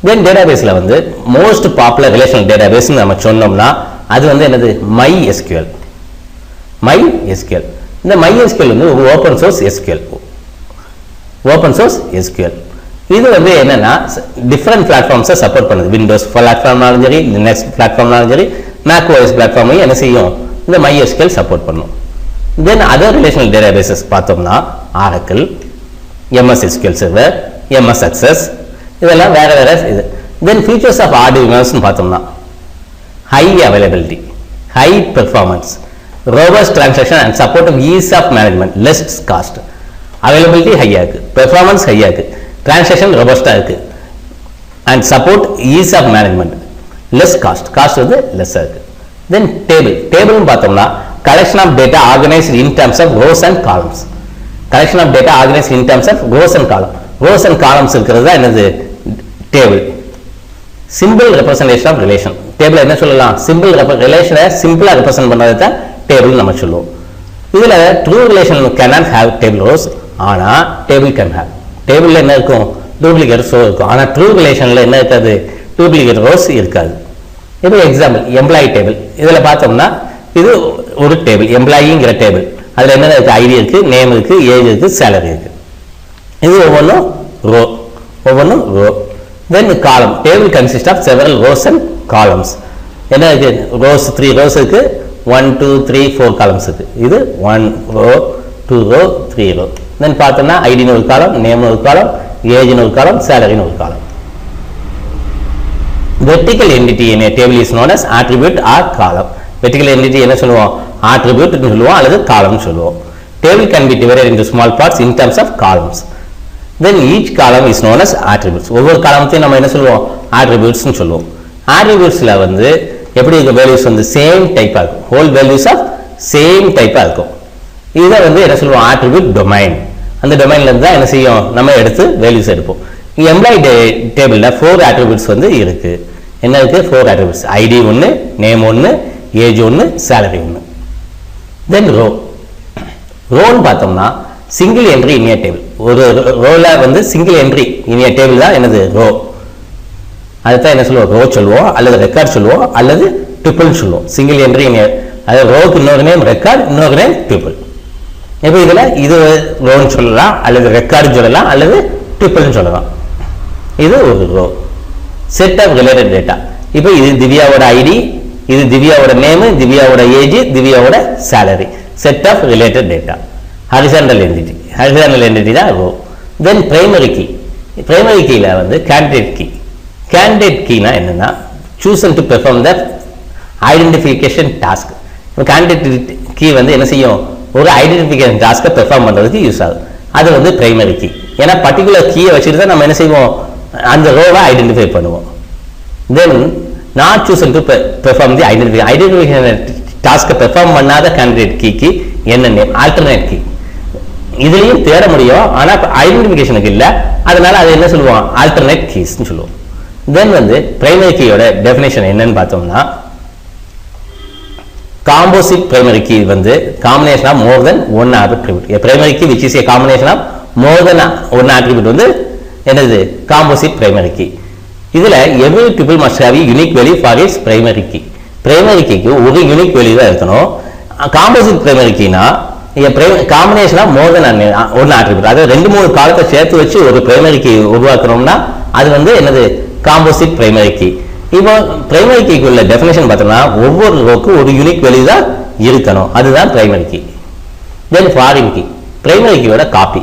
தென் டேட்டாபேஸ்ல வந்து மோஸ்ட் பாப்புலர் ரிலேஷனல் டேட்டாபேஸ் நம்ம சொன்னோம்னா அது வந்து என்னது MySQL. MySQL. இந்த MySQL வந்து open source SQL. Open source SQL. இது வந்து என்னன்னா டிஃபரெண்ட் பிளாட்ஃபார்ம்ஸை சப்போர்ட் பண்ணுது. விண்டோஸ் பிளாட்ஃபார்ம்னாலும் சரி, லினக்ஸ் பிளாட்ஃபார்ம்னாலும் சரி, மேக் ஓஎஸ் பிளாட்ஃபார்மையும் என்ன செய்யும், இந்த MySQL சப்போர்ட் பண்ணும். தென் அதர் ரிலேஷனல் டேட்டாபேசஸ் பார்த்தோம்னா Oracle, MS SQL Server, MS Access, இதெல்லாம் வேற வேற இது. Then features of RDBMS னு பார்த்தோம்னா high availability, high performance, robust transaction and support of ease of management, less cost. Availability high இருக்கு, performance high இருக்கு, transaction robust இருக்கு and support ease of management, less cost வந்து less இருக்கு. Then table னு பார்த்தோம்னா collection of data organized in terms of rows and columns. Collection of data organized in terms of rows and columns. Rows and columns இருக்கிறது தான் என்னது table. Simple representation of relation. Table என்ன சொல்லலாம்? Simple relation simple represent பண்றது தான் table நம்ம சொல்லுவோம். இதுல true relation cannot have table rows, ஆனா table can have. Table என்ன இருக்கும்? Duplicate rows இருக்கும். ஆனா true relationல என்ன இருக்காது? Duplicate rows இருக்காது. இப்போ எக்ஸாம்பிள் எம்ப்ளாயி டேபிள். இதுல பார்த்தோம்னா இது ஒரு டேபிள், எம்ப்ளாயிங்கிற டேபிள். அதுல என்ன இருக்கு? ஐடி இருக்கு, நேம் இருக்கு, ஏஜ் இருக்கு, சேலரி இருக்கு. இது ஒவ்வொன்றும் row. Then column. Table consists of several rows and columns. என்ன இருக்கு? rows 3 rows இருக்கு, 1 2 3 4 columns இருக்கு. இது 1 row 2 row 3 row. Then பார்த்தோம்னா ஐடி ஒரு காலம், நேம் ஒரு காலம், ஏஜ் ஒரு காலம், சேலரி ஒரு காலம். Vertical entity in a table is known as attribute or column. Vertical entity என்ன சொல்லுவோம்? Attribute னு சொல்லுவோம் அல்லது column சொல்லுவோம். Table can be divided into small parts in terms of columns. Then each column is known as attributes. ஒவ்வொரு காலத்தையும் நம்ம என்ன சொல்லுவோம்? Attributes னு சொல்லுவோம். Attributesல வந்து எப்படி இருக்க values வந்து same type இருக்கும். Whole values of same type இருக்கும். இத வந்து என்ன சொல்லுவோம்? Attribute domain. அந்த domainல இருந்து தான் என்ன செய்யும்? நம்ம எடுத்து values எடுப்போம். எம்ப்ளாயி டேபிள்ல 4 attributes வந்து இருக்கு. என்ன இருக்கு? 4 attributes. ID 1, name 1, age 1, salary 1. Then ரோன்னு பார்த்தோம்னா single entry in a table. ஒரு ரோல வந்து single entry in a table தான் என்னது? ரோ. அதுதான் என்ன சொல்லுவோம்? ரோ சொல்லுவோம் அல்லது ரெக்கார்ட் சொல்லுவோம் அல்லது ட்ரிபிள் சொல்லுவோம். சிங்கிள் என்ட்ரி இன் ஏ, அதாவது ரோக்கு இன்னொரு நேம் ரெக்கார்ட், இன்னொரு நேம் ட்ரிபிள். இப்போ இதுல இது ரோன்னு சொல்லலாம் அல்லது ரெக்கார்டு சொல்லலாம் அல்லது ட்ரிபிள்னு சொல்லலாம். இது ஒரு row. Set of related data. இப்போ இது திவ்யாவோட ஐடி, இது திவ்யாவோட நேம், திவ்யாவோட ஏஜ், திவ்யாவோட salary. Set of related data. Horizontal entity. Horizontal entity தான் row. Then primary key. Primary கீல வந்து கேண்டிடேட் கீ. கேண்டிடேட் கீனா என்னன்னா chosen to perform the identification task. இப்போ கேண்டிடேட் கீ வந்து என்ன செய்யும்? ஒரு ஐடென்டிஃபிகேஷன் டாஸ்க்கை பெர்ஃபார்ம் பண்றதுக்கு யூஸ் ஆகும். அது வந்து பிரைமரி கீ. ஏன்னா பர்டிகுலர் கீயை வச்சுட்டு தான் நம்ம என்ன செய்வோம்? அந்த ரோவை ஐடென்டிஃபை பண்ணுவோம். Then not chosen to perform the identification டாஸ்க்கை பெர்ஃபார்ம் பண்ணாத கேண்டிடேட் கீக்கு என்ன நேம்? Alternate key. இதுலயும் தேட முடியும், ஆனா ஐடென்டிஃபிகேஷனுக்கு இல்ல, அதனால அது என்ன சொல்லுவோம்? ஆல்டர்னேட் கீஸ்னு சொல்லுவோம். தென் வந்து பிரைமரி கீயோட டெஃபினேஷன் என்னன்னு பார்த்தோம்னா composite primary key வந்து combination of more than one attribute. A primary key which is a combination of more than one attribute வந்து என்னது? composite primary key. இதுல every tuple must have a unique value for its primary key. primary key க்கு ஒரு unique value தான் இருக்கணும். composite primary key னா combination of more than one attribute. அதாவது ரெண்டு மூணு காலத்தை சேர்த்து வச்சு ஒரு primary key உருவாக்குறோம்னா அது வந்து என்னது? composite primary key. இப்போ பிரைமரி கீக்கு உள்ள டெஃபினேஷன் பார்த்தோம்னா ஒவ்வொரு ரோக்கு ஒரு யூனிக் வேல்யூ தான் இருக்கணும். அதுதான் primary key. Then foreign key. Primary கீயோட காப்பி.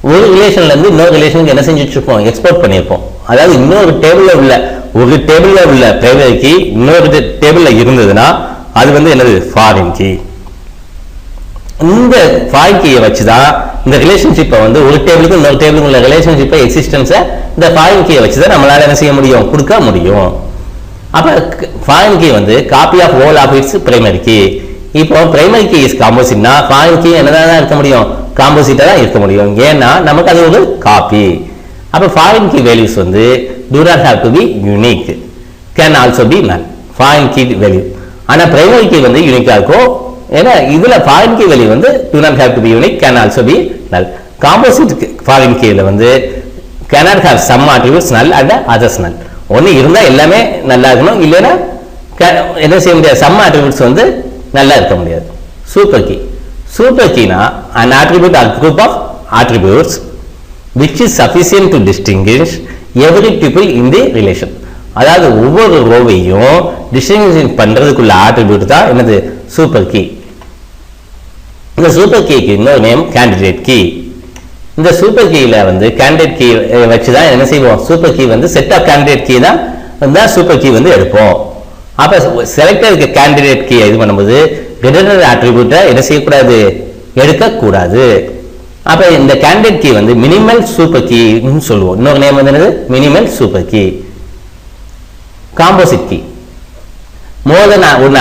ஒரு ரிலேஷன்ல இருந்து இன்னொரு ரிலேஷனுக்கு என்ன செஞ்சு வச்சிருப்போம்? எக்ஸ்போர்ட் பண்ணியிருப்போம். அதாவது இன்னொரு டேபிள்ல உள்ள பிரைமரி கீ இன்னொரு டேபிள்ல இருந்ததுன்னா அது வந்து என்னது? Foreign key. இந்த ஃபாரின் கீயை வச்சுதான் இந்த ரிலேஷன்ஷிப்பை வந்து ஒரு டேபிளுக்கு இன்னொரு டேபிளுக்கு உள்ள ரிலேஷன்ஷிப்பை எக்ஸிஸ்டன்ஸை இந்த ஃபாரின் கீயை வச்சுதான் நம்மளால என்ன செய்ய முடியும்? கொடுக்க முடியும். அப்ப ஃபாரின் கீ வந்து copy of whole of its primary key. இப்போ பிரைமரி கீ இஸ் காம்போசிட்னா ஃபாரின் கீ என்னதான் இருக்க முடியும்? காம்போசிட்டா தான் இருக்க முடியும். ஏன்னா நமக்கு அது ஒரு காப்பி. அப்ப ஃபாரின் கீ வேல்யூஸ் வந்து do not have to be unique, can also be null. Foreign key value. ஆனா பிரைமரி கீ வந்து யூனிக்கா இருக்கும். ஏன்னா இதுல ஃபாரின் கீ வேல்யூ வந்து do not have to be unique, can also be null. Composite foreign கீல வந்து cannot have some attributes null and others null. ஒன்னு இருந்தா எல்லாமே நல்லா இருக்கணும், இல்லைன்னா என்ன செய்ய முடியாது? சம் attributes வந்து நல்லா இருக்க முடியாது. Super key. சூப்பர் கீனா an attribute or group of attributes which is sufficient to distinguish every tuple in the relation. அதாவது ஒவ்வொரு ரோவையும் டிஸ்டிங்விஷ் பண்றதுக்குள்ள attribute தான் என்னது? Super key. இந்த சூப்பர் கீக்கு இன்னொரு நேம் கேண்டிடேட் கீ. இந்த சூப்பர் கீல வந்து கேண்டிடேட் கீ வச்சு தான் என்ன செய்வோம், சூப்பர் கீ வந்து செட் ஆஃப் கேண்டிடேட் கீ தான் சூப்பர் கீ வந்து எடுப்போம். அப்போ செலக்டட் இருக்க கேண்டிடேட் கீ இது பண்ணும்போது ரிடண்டன்ட் ஆட்ரிபியூட்டை என்ன செய்யக்கூடாது, எடுக்கக்கூடாது. அப்போ இந்த கேண்டிடேட் கீ வந்து மினிமல் சூப்பர் கீன்னு சொல்லுவோம். இன்னொரு நேம் வந்து என்னது, minimal super key. Composite key, more than one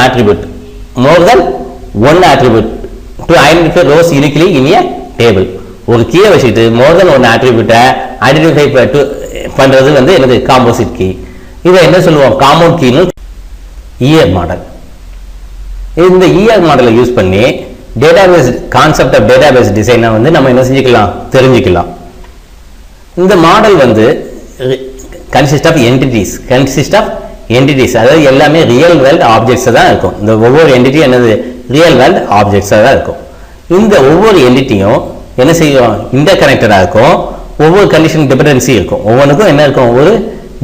attribute to identify rows uniquely in a table. ஒரு கீயை வச்சுட்டு more than one attribute identify பண்றது வந்து என்னது, காம்போசிட் கீ. இதை என்ன சொல்லுவோம், காம்பவுண்ட் கீன்னு. இஆர் மாடல், இந்த இஆர் மாடலை யூஸ் பண்ணி டேட்டாபேஸ் கான்செப்ட் ஆஃப் டேட்டாபேஸ் டிசைனை வந்து நம்ம என்ன செஞ்சுக்கலாம், தெரிஞ்சுக்கலாம். இந்த மாடல் வந்து கன்சிஸ்ட் ஆஃப் என்டிட்டிஸ், அதாவது எல்லாமே ரியல் வேர்ல்ட் ஆப்ஜெக்ட்ஸ் தான் இருக்கும். இந்த ஒவ்வொரு என்டிட்டியும் என்னது, ரியல் வேர்ல்ட் ஆப்ஜெக்ட்ஸாக தான் இருக்கும். இந்த ஒவ்வொரு என்டிட்டியும் என்ன செய்யும், இன்டர் கனெக்டடாக இருக்கும். ஒவ்வொரு கண்டிஷன் டிபெண்டன்சி இருக்கும், ஒவ்வொன்றுக்கும் என்ன இருக்கும், ஒரு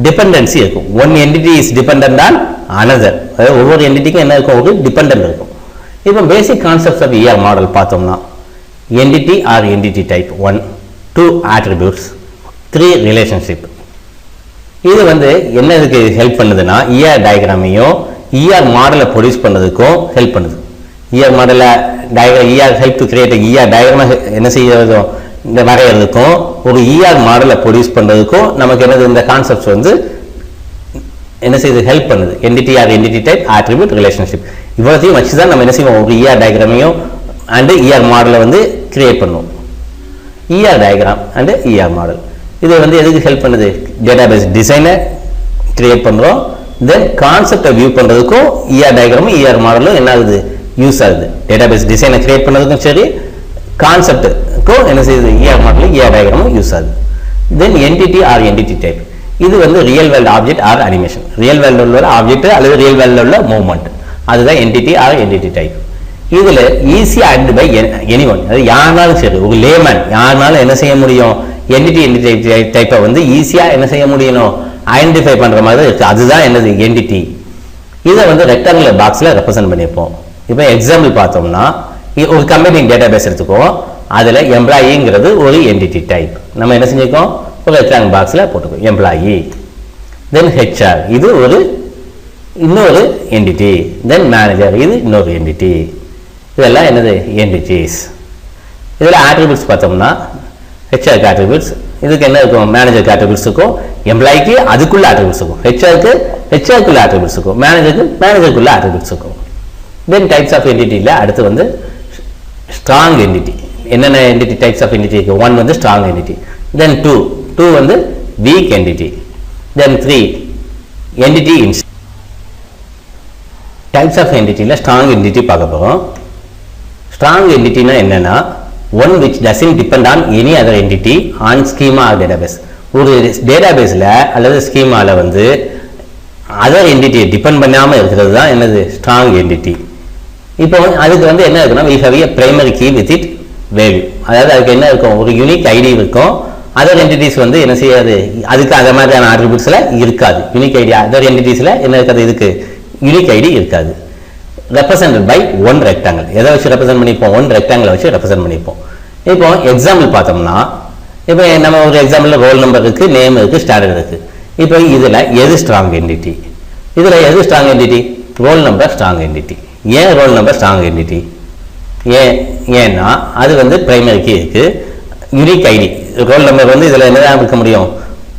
டிபெண்டன்சி இருக்கும். One entity is dependent on another, அதாவது ஒவ்வொரு என்டிட்டிக்கும் என்ன இருக்கும், ஒரு டிபெண்டன்ட் இருக்கும். இப்போ basic concepts of ER model பார்த்தோம்னா, entity or entity type 1, 2 attributes, 3 relationship. இது வந்து என்னதுக்கு ஹெல்ப் பண்ணுதுன்னா, இஆர் டயக்ராமையும் இஆர் மாடலை ப்ரொடியூஸ் பண்ணதுக்கும் ஹெல்ப் பண்ணுது. இஆர் மாடலை ER help to create ER டயக்ராமை என்ன செய்யறதும், இந்த வரைகிறதுக்கும் ஒரு இஆர் மாடலை ப்ரொடியூஸ் பண்ணுறதுக்கும் நமக்கு என்னது, இந்த கான்செப்ட்ஸ் வந்து என்ன செய்யுது, ஹெல்ப் பண்ணுது. Entity or entity type, attribute, relationship, இவ்வளோத்தையும் வச்சு தான் நம்ம என்ன செய்வோம், ஒரு இஆர் டயக்ராமையும் அண்டு இஆர் மாடலை வந்து கிரியேட் பண்ணுவோம். ER diagram and ER model இது வந்து எதுக்கு ஹெல்ப் பண்ணுது, டேட்டாபேஸ் டிசைனை கிரியேட் பண்ணுறோம். தென் கான்செப்டை வியூ பண்ணுறதுக்கும் இஆர் டயக்ராமும் இஆர் மாடலும் என்ன ஆகுது, யூஸ் ஆகுது. டேட்டாபேஸ் டிசைனை கிரியேட் பண்ணுறதுக்கும் சரி, கான்செப்டுக்கும் என்ன செய்யுது, இஆர் மாடலும் இஆர் டயக்ராமும் யூஸ் ஆகுது. Then entity or entity type, இது வந்து real world object or animation, real world உள்ள ஆப்ஜெக்ட் அல்லது ரியல் வேர்ல்டு உள்ள மூவ்மெண்ட், அதுதான் என்டிட்டி ஆர் என்டிட்டி டைப். இதில் ஈஸியாக ஐடென்டிஃபை பை எனிஒன், அது யாருனாலும் சரி, ஒரு லேமேன் யாருனாலும் என்ன செய்ய முடியும், என்டிட்டி டைப்பை வந்து ஈஸியாக என்ன செய்ய முடியணும், ஐடென்டிஃபை பண்ணுற மாதிரி இருக்குது. அதுதான் என்னது, என்டிட்டி. இதை வந்து ரெக்டாங்குலர் பாக்ஸில் ரெப்ரசென்ட் பண்ணியிருப்போம். இப்போ எக்ஸாம்பிள் பார்த்தோம்னா, ஒரு கம்பெனி டேட்டாபேஸ் எடுத்துக்கோம், அதில் எம்ப்ளாயிங்கிறது ஒரு என்டிட்டி டைப். நம்ம என்ன செஞ்சுக்கோம், ஒரு ரெக்டாங்குலர் பாக்ஸில் போட்டுக்கோம் எம்ப்ளாயி. தென் ஹெச்ஆர், இது ஒரு இன்னொரு என்டிட்டி. தென் மேனேஜர், இது இன்னொரு என்டிட்டி. இதெல்லாம் என்னது, என்டிட்டிஸ். இதில் ஆட்ரிபியூட்ஸ் பார்த்தோம்னா, ஹெச்ஆருக்கு ஆட்ரிபியூட்ஸ், இதுக்கு என்ன இருக்கும், மேனேஜருக்கு ஆட்ரிபியூட்ஸ் இருக்கும், எம்ப்ளாய்க்கு அதுக்குள்ள ஆட்ரிபியூட்ஸ் இருக்கும், ஹெச்ஆருக்குள்ள ஆட்ரிபியூட்ஸ் இருக்கும், மேனேஜருக்குள்ள ஆட்ரிபியூட்ஸ் இருக்கும். தென் டைப்ஸ் ஆஃப் என்டிட்டியில் அடுத்து வந்து ஸ்ட்ராங் என்டிட்டி. என்னென்ன என்டிட்டி டைப்ஸ் ஆஃப் என்டிட்டி இருக்குது, 1 வந்து ஸ்ட்ராங் என்டிட்டி, தென் 2 வந்து வீக் என்டிட்டி, தென் 3 என்டிட்டி இன்ஸ். டைப்ஸ் ஆஃப் என்டிட்டியில் ஸ்ட்ராங் என்டிட்டி பார்க்க போகிறோம். ஸ்ட்ராங் என்டிட்டினா என்னன்னா, one which doesn't depend on any other entity on schema or database. ஒரு டேட்டாபேஸில் அல்லது ஸ்கீமாவில் வந்து அதர் என்டிட்டியை டிபெண்ட் பண்ணாமல் இருக்கிறது தான் என்னது, ஸ்ட்ராங் என்டிட்டி. இப்போ அதுக்கு வந்து என்ன இருக்குன்னா, we have a primary key with it value, அதாவது அதுக்கு என்ன இருக்கும், ஒரு யூனிக் ஐடி இருக்கும். அதர் என்டிட்டிஸ் வந்து என்ன செய்யாது, அதுக்கு அந்த மாதிரியான ஆட்ரிபியூட்ஸில் இருக்காது. யூனிக் ஐடி அதர் என்டிட்டிஸில் என்ன இருக்காது, இதுக்கு யூனிக் ஐடி இருக்காது. ரெப்ரசென்டட் பை ஒன் ரெக்டாங்கிள், எதை வச்சு ரெப்ரசென்ட் பண்ணிப்போம், ஒன் ரெக்டாங்கிளை வச்சு ரெப்ரசென்ட் பண்ணிப்போம். இப்போ எக்ஸாம்பிள் பார்த்தோம்னா, இப்போ நம்ம ஒரு எக்ஸாம்பிளில் ரோல் நம்பர் இருக்குது, நேம் இருக்குது, ஸ்டாண்டர்ட் இருக்குது. இப்போ இதில் எது ஸ்ட்ராங் என்டிட்டி, இதில் எது strong entity, roll number strong entity. ஏன் ரோல் நம்பர் ஸ்ட்ராங் என்டிட்டி, ஏன்னா அது வந்து பிரைமரி கீ இருக்குது, யூனிக் ஐடி. ரோல் நம்பர் வந்து இதில் என்னதான் இருக்க முடியும்,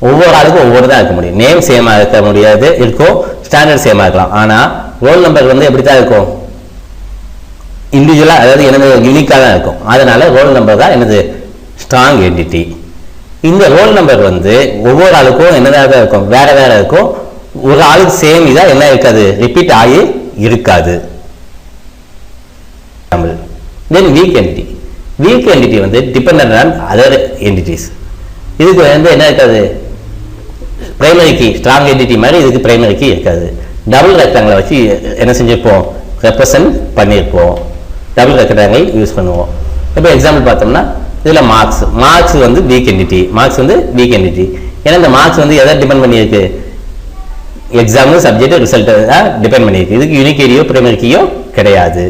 ஒவ்வொரு ஆளுக்கும் ஒவ்வொரு தான் இருக்க முடியும். நேம் சேமாக இருக்க முடியாது, இருக்கும், ஸ்டாண்டர்ட் சேமாக இருக்கலாம். ஆனால் ரோல் நம்பர் வந்து எப்படி தான் இருக்கும், இண்டிவிஜுவலாக, அதாவது என்னது யூனிக்காக தான் இருக்கும். அதனால ரோல் நம்பர் தான் என்னது, ஸ்ட்ராங் என்டிட்டி. இந்த ரோல் நம்பர் வந்து ஒவ்வொரு ஆளுக்கும் என்னதாக தான் இருக்கும், வேற வேற இருக்கும். ஒரு ஆளுக்கு சேம் இதாக என்ன இருக்காது, ரிப்பீட் ஆகி இருக்காது. தென் வீக் என்டிட்டி. வீக் என்டிட்டி வந்து டிபெண்டன்ட் ஆன் அதர் என்டிட்டிஸ். இதுக்கு வந்து என்ன இருக்காது, பிரைமரி கீ ஸ்ட்ராங் என்டிட்டி மாதிரி இதுக்கு பிரைமரி கீ இருக்காது. டபுள் ரெக்டாங்கிளை வச்சு என்ன செஞ்சிருப்போம், ரெப்ரசன்ட் பண்ணியிருப்போம். டபுள் ரெக்டாங்கிள் யூஸ் பண்ணுவோம். இப்போ எக்ஸாம்பிள் பார்த்தோம்னா, இதில் மார்க்ஸ் வந்து வீக் என்டிட்டி, ஏன்னா இந்த மார்க்ஸ் வந்து எதை டிபெண்ட் பண்ணியிருக்கு, எக்ஸாமு சப்ஜெக்ட் ரிசல்ட் டிபெண்ட் பண்ணியிருக்கு. இதுக்கு யூனிக் ஐடியோ பிரைமரி கீயோ கிடையாது.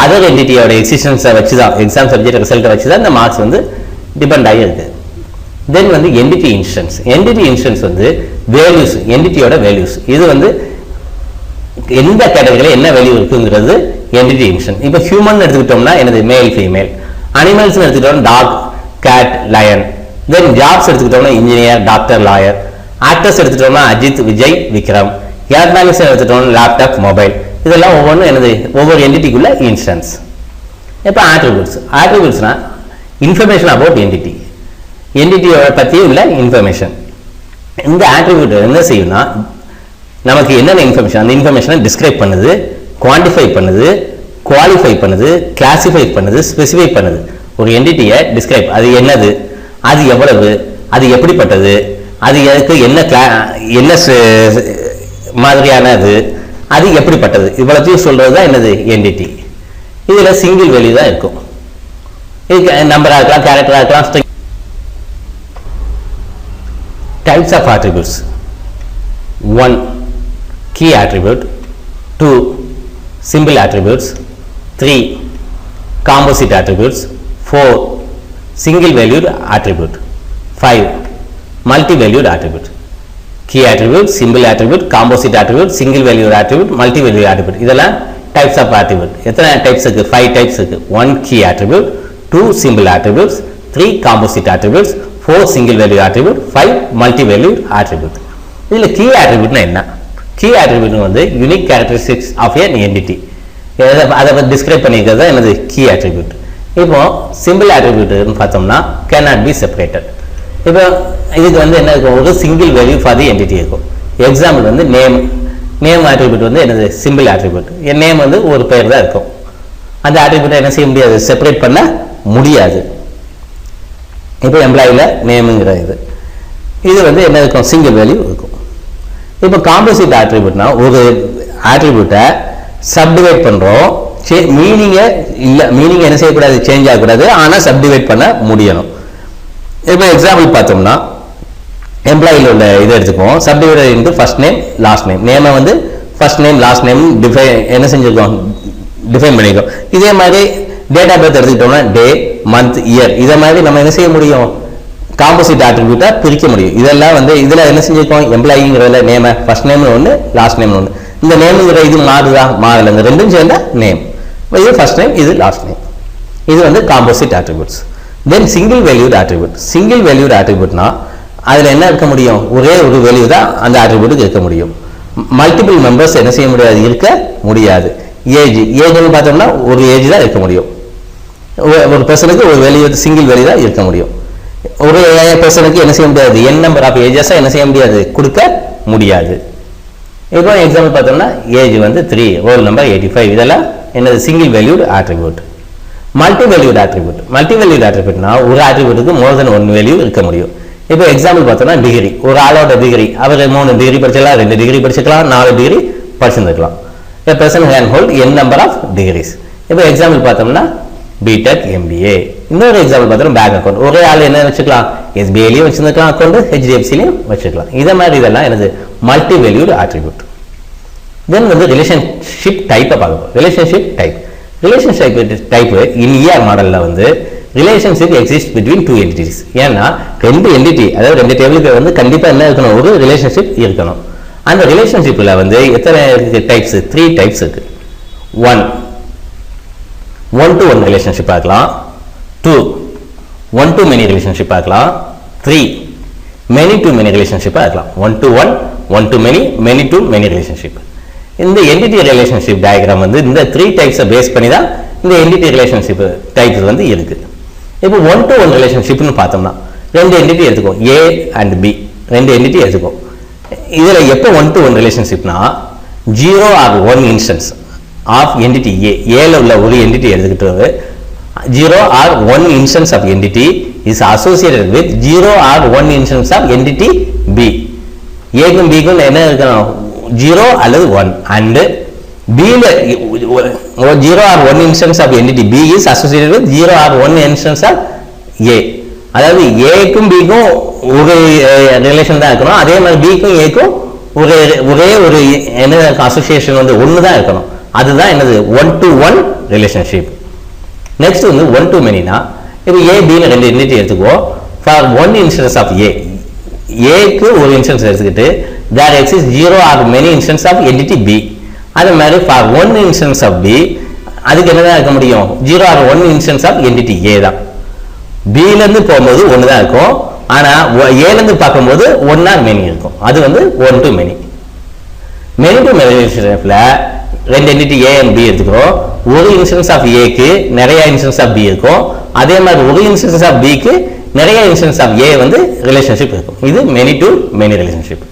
அதர் என்டிட்டியோட எக்ஸிஸ்டன்ஸை வச்சு தான், எக்ஸாம் சப்ஜெக்ட் ரிசல்ட்டை வச்சு தான் இந்த மார்க்ஸ் வந்து டிபெண்ட் ஆகி இருக்கு. தென் வந்து என்டிட்டி இன்ஸ்டன்ஸ். என்டிட்டி இன்ஸ்டன்ஸ் வந்து வேல்யூஸ், என்டிட்டியோட வேல்யூஸ். இது வந்து எந்த கேட்டகரியில் என்ன வேல்யூ இருக்குங்கிறது என்டிட்டி இன்ஸ்டன்ஸ். இப்போ ஹியூமன் எடுத்துக்கிட்டோம்னா எனது மேல் ஃபீமேல், அனிமல்ஸ் எடுத்துக்கிட்டோம்னா டாக் கேட் லயன். தென் ஜாப்ஸ் எடுத்துக்கிட்டோம்னா இன்ஜினியர் டாக்டர் லாயர். ஆக்டர்ஸ் எடுத்துக்கிட்டோம்னா அஜித் விஜய் விக்ரம். எலக்ட்ரானிக்ஸ் எடுத்துக்கிட்டோம்னா லேப்டாப் மொபைல். இதெல்லாம் ஒவ்வொரு என்டிட்டிக்குள்ள இன்ஸ்டன்ஸ். இப்போ ஆட்ரிபியூட்ஸ்னா இன்ஃபர்மேஷன் அபவுட் என்டிட்டி, என்டிட்டியோட பற்றி உள்ள இன்ஃபர்மேஷன். இந்த ஆட்ரிபியூட் என்ன செய்யும்னா நமக்கு என்னென்ன இன்ஃபர்மேஷன், அந்த இன்ஃபர்மேஷனை டிஸ்கிரைப் பண்ணுது, குவான்டிஃபை பண்ணுது, குவாலிஃபை பண்ணுது, கிளாசிஃபை பண்ணுது, ஸ்பெசிஃபை பண்ணுது. ஒரு என்டிட்டியை டிஸ்கிரைப், அது என்னது, அது எவ்வளவு, அது எப்படிப்பட்டது, அது எதுக்கு என்ன மாதிரியானது, அது எப்படிப்பட்டது, இவ்வளத்தையும் சொல்றது தான் என்னது என்டிட்டி. இதுல சிங்கிள் வேல்யூ தான் இருக்கும். இதுக்கு நம்பரா இருக்கலாம், கேரக்டரா இருக்கலாம். Types of attributes. 1 key attribute, 2 symbol attributes, 3 composite attributes, 4 single valued attribute, 5 multi valued attribute. Key attribute, symbol attribute, composite attribute, single valued attribute, multi valued attribute. இதெல்லாம் types of attribute. எத்தனை types இருக்கு? 5 types இருக்கு. 1 key attribute, 2 symbol attributes, 3 composite attributes, 4 single valued attribute, 5 multi valued attribute. இதுல key attribute என்ன? Key attribute வந்து unique characteristics of an entity. அதை describe பண்ணிக்கிறது தான் என்னது key attribute. இப்போ சிம்பிள் attribute பார்த்தோம்னா cannot be separated. இப்போ இதுக்கு வந்து என்ன இருக்கும்? ஒரு single value for the entity இருக்கும். எக்ஸாம்பிள் வந்து நேம் attribute வந்து என்னது சிம்பிள் attribute. என் நேம் வந்து ஒரு பெயர் தான் இருக்கும். அந்த attribute என்ன செய்ய முடியாது? செப்பரேட் பண்ண முடியாது. இப்போ எம்ப்ளாயில நேம்ங்கிற இது வந்து என்ன இருக்கும்? சிங்கிள் வேல்யூ இருக்கும். இப்போ காம்போசிட் attributeனா ஒரு attribute-ஐ சப்டிவைட் பண்றோம். மீனிங் என்ன செய்யக்கூடாது? சேஞ்ச் ஆகக்கூடாது. ஆனால் சப்டிவைட் பண்ண முடியணும். இப்போ எக்ஸாம்பிள் பார்த்தோம்னா எம்ப்ளாயில உள்ள இதை எடுத்துக்குவோம். Subdivided into first name last name. நேமை வந்து ஃபர்ஸ்ட் நேம் லாஸ்ட் நேம் என்ன செஞ்சிருக்கோம்? டிஃபைன் பண்ணியிருக்கோம். இதே மாதிரி டேட் ஆஃப் பர்த் எடுத்துக்கிட்டோம்னா டே மந்த் இயர். இதை மாதிரி நம்ம என்ன செய்ய முடியும்? காம்போசிட் attribute-ஐ பிரிக்க முடியும். இதெல்லாம் வந்து இதில் என்ன செஞ்சிருக்கோம்? எம்ப்ளாயிங்கிறதுல நேமை ஃபர்ஸ்ட் நேம்னு ஒன்று லாஸ்ட் நேம்னு ஒன்று. இந்த நேமுங்கிற இது மாறுதா? மாறல. இந்த ரெண்டும் சேர்ந்தா நேம். இது ஃபர்ஸ்ட் நேம், இது லாஸ்ட் நேம். இது வந்து composite attributes. Then single valued attribute. Single valued attributeனா அதில் என்ன இருக்க முடியும்? ஒரே ஒரு வேல்யூ தான் அந்த attribute இருக்க முடியும். மல்டிபிள் மெம்பர்ஸ் என்ன செய்ய முடியாது? இருக்க முடியாது. ஏஜ்னு பார்த்தோம்னா ஒரு ஏஜ் தான் இருக்க முடியும். ஒரு பர்சனுக்கு ஒரு வேல்யூ, சிங்கிள் வேல்யூ தான் இருக்க முடியும். ஒரு பர்சனுக்கு என்ன செய்ய முடியாது? என் நம்பர் ஆஃப் ஏஜஸ் என்ன செய்ய முடியாது? கொடுக்க முடியாது. இப்போ எக்ஸாம்பிள் பார்த்தோம்னா ஏஜ் வந்து 3, ரோல் நம்பர் 85. இதெல்லாம் என்னது? Single valued attribute. Multi valued attribute. Multi valued attributeனா ஒரு attributeக்கு மோர் தென் 1 வேல்யூ இருக்க முடியும். இப்போ எக்ஸாம்பிள் பார்த்தோம்னா டிகிரி. ஒரு ஆளோட டிகிரி, அவர் 3 டிகிரி படிச்சிக்கலாம், 2 டிகிரி படிச்சிக்கலாம், 4 டிகிரி படிச்சிருந்துக்கலாம். A person can hold n number of degrees. இப்போ எக்ஸாம்பிள் பார்த்தோம்னா பிடெக் எம்பிஏ. இன்னொரு எக்ஸாம்பிள் பார்த்தோம்னா பேங்க் அக்கௌண்ட். ஒரே ஆள் என்ன வச்சுக்கலாம்? எஸ்பிஐலையும் வச்சிருந்துக்கலாம் அக்கௌண்ட், ஹெச்டிஎஃப்சிலையும் வச்சுக்கலாம். இதை மாதிரி இதெல்லாம் என்னது? Multi valued attribute. தென் வந்து ரிலேஷன்ஷிப் டைப்பை பார்க்கணும். ரிலேஷன்ஷிப் டைப் இன் ER மாடலில் வந்து ரிலேஷன்ஷிப் எக்ஸிஸ்ட் பிட்வீன் 2 entities. ஏன்னா 2 என்டிட்டி, அதாவது 2 டேபிளுக்கு வந்து கண்டிப்பாக என்ன இருக்கணும்? ஒரு ரிலேஷன்ஷிப் இருக்கணும். அந்த ரிலேஷன்ஷிப்பில் வந்து எத்தனை டைப்ஸ்? 3 டைப்ஸ் இருக்கு. 1 1-to-1 ரிலேஷன்ஷிப் பார்க்கலாம். 2 1-to-many ரிலேஷன்ஷிப் பார்க்கலாம். 3 many-to-many ரிலேஷன்ஷிப் பார்க்கலாம். 1-to-1, 1-to-many, many-to-many relationship. இந்த என்டிட்டி ரிலேஷன்ஷிப் டயக்ராம் வந்து இந்த 3 டைப்ஸை பேஸ் பண்ணி தான் இந்த என்டிட்டி ரிலேஷன்ஷிப் டைப்ஸ் வந்து இருக்கு. இப்போ 1-to-1 ரிலேஷன்ஷிப்னு பார்த்தோம்னா 2 என்டிட்டி எடுத்துக்கோ, A and B. 2 என்டிட்டி எடுத்துக்கோ. இதில் எப்போ 1-to-1 ரிலேஷன்ஷிப்னா 0 or 1 instance ஆஃப் என்டிட்டி ஏல உள்ள ஒரு என்டிட்டி எடுத்துக்கிட்டு 0 or 1 instance of entity is associated with 0 or 1 instance of entity B. ஏக்கும் பிக்கும் என்ன இருக்கணும்? 0 அல்லது 1. and B-ல 0 or 1 instance of entity B is associated with 0 or 1 instance of A. அதாவது ஏக்கும் பிக்கும் ஒரு ரிலேஷன் தான் இருக்கணும். அதே மாதிரி பிக்கும் ஏக்கும் ஒரே ஒரு என்ன அசோசியேஷன் வந்து ஒன்று தான் இருக்கணும். அதுதான் என்னது? 1-to-1 relationship. நெக்ஸ்ட் வந்து 1-to-manyனா இப்போ A B னு ரெண்டு என்டிட்டி எடுத்துக்குவோம். For one instance of A, ஏக்கு ஒரு இன்ஸ்டன்ஸ் எடுத்துக்கிட்டு there exists 0 or many instances of entity B. அதே மாதிரி for one instance of B, அதுக்கு என்னதான் இருக்க முடியும்? 0 or 1 instance of entity A தான். B ல இருந்து போகும்போது ஒன்று தான் இருக்கும், ஆனா A ல இருந்து பார்க்கும்போது ஒன் ஆர் மெனி இருக்கும். அது வந்து one to many. Many to many ரிலேஷன்ஷிப்ல ரெண்டு என்டிட்டி A and B எடுத்துக்கிறோம். ஒரு இன்ஸ்டன்ஸ் ஆஃப் A க்கு நிறைய இன்ஸ்டன்ஸ் ஆஃப் B இருக்கும். அதே மாதிரி ஒரு இன்ஸ்டன்ஸ் ஆஃப் B க்கு நிறைய இன்ஸ்டன்ஸ் ஆஃப் A வந்து ரிலேஷன்ஷிப் இருக்கும். இது many to many relationship.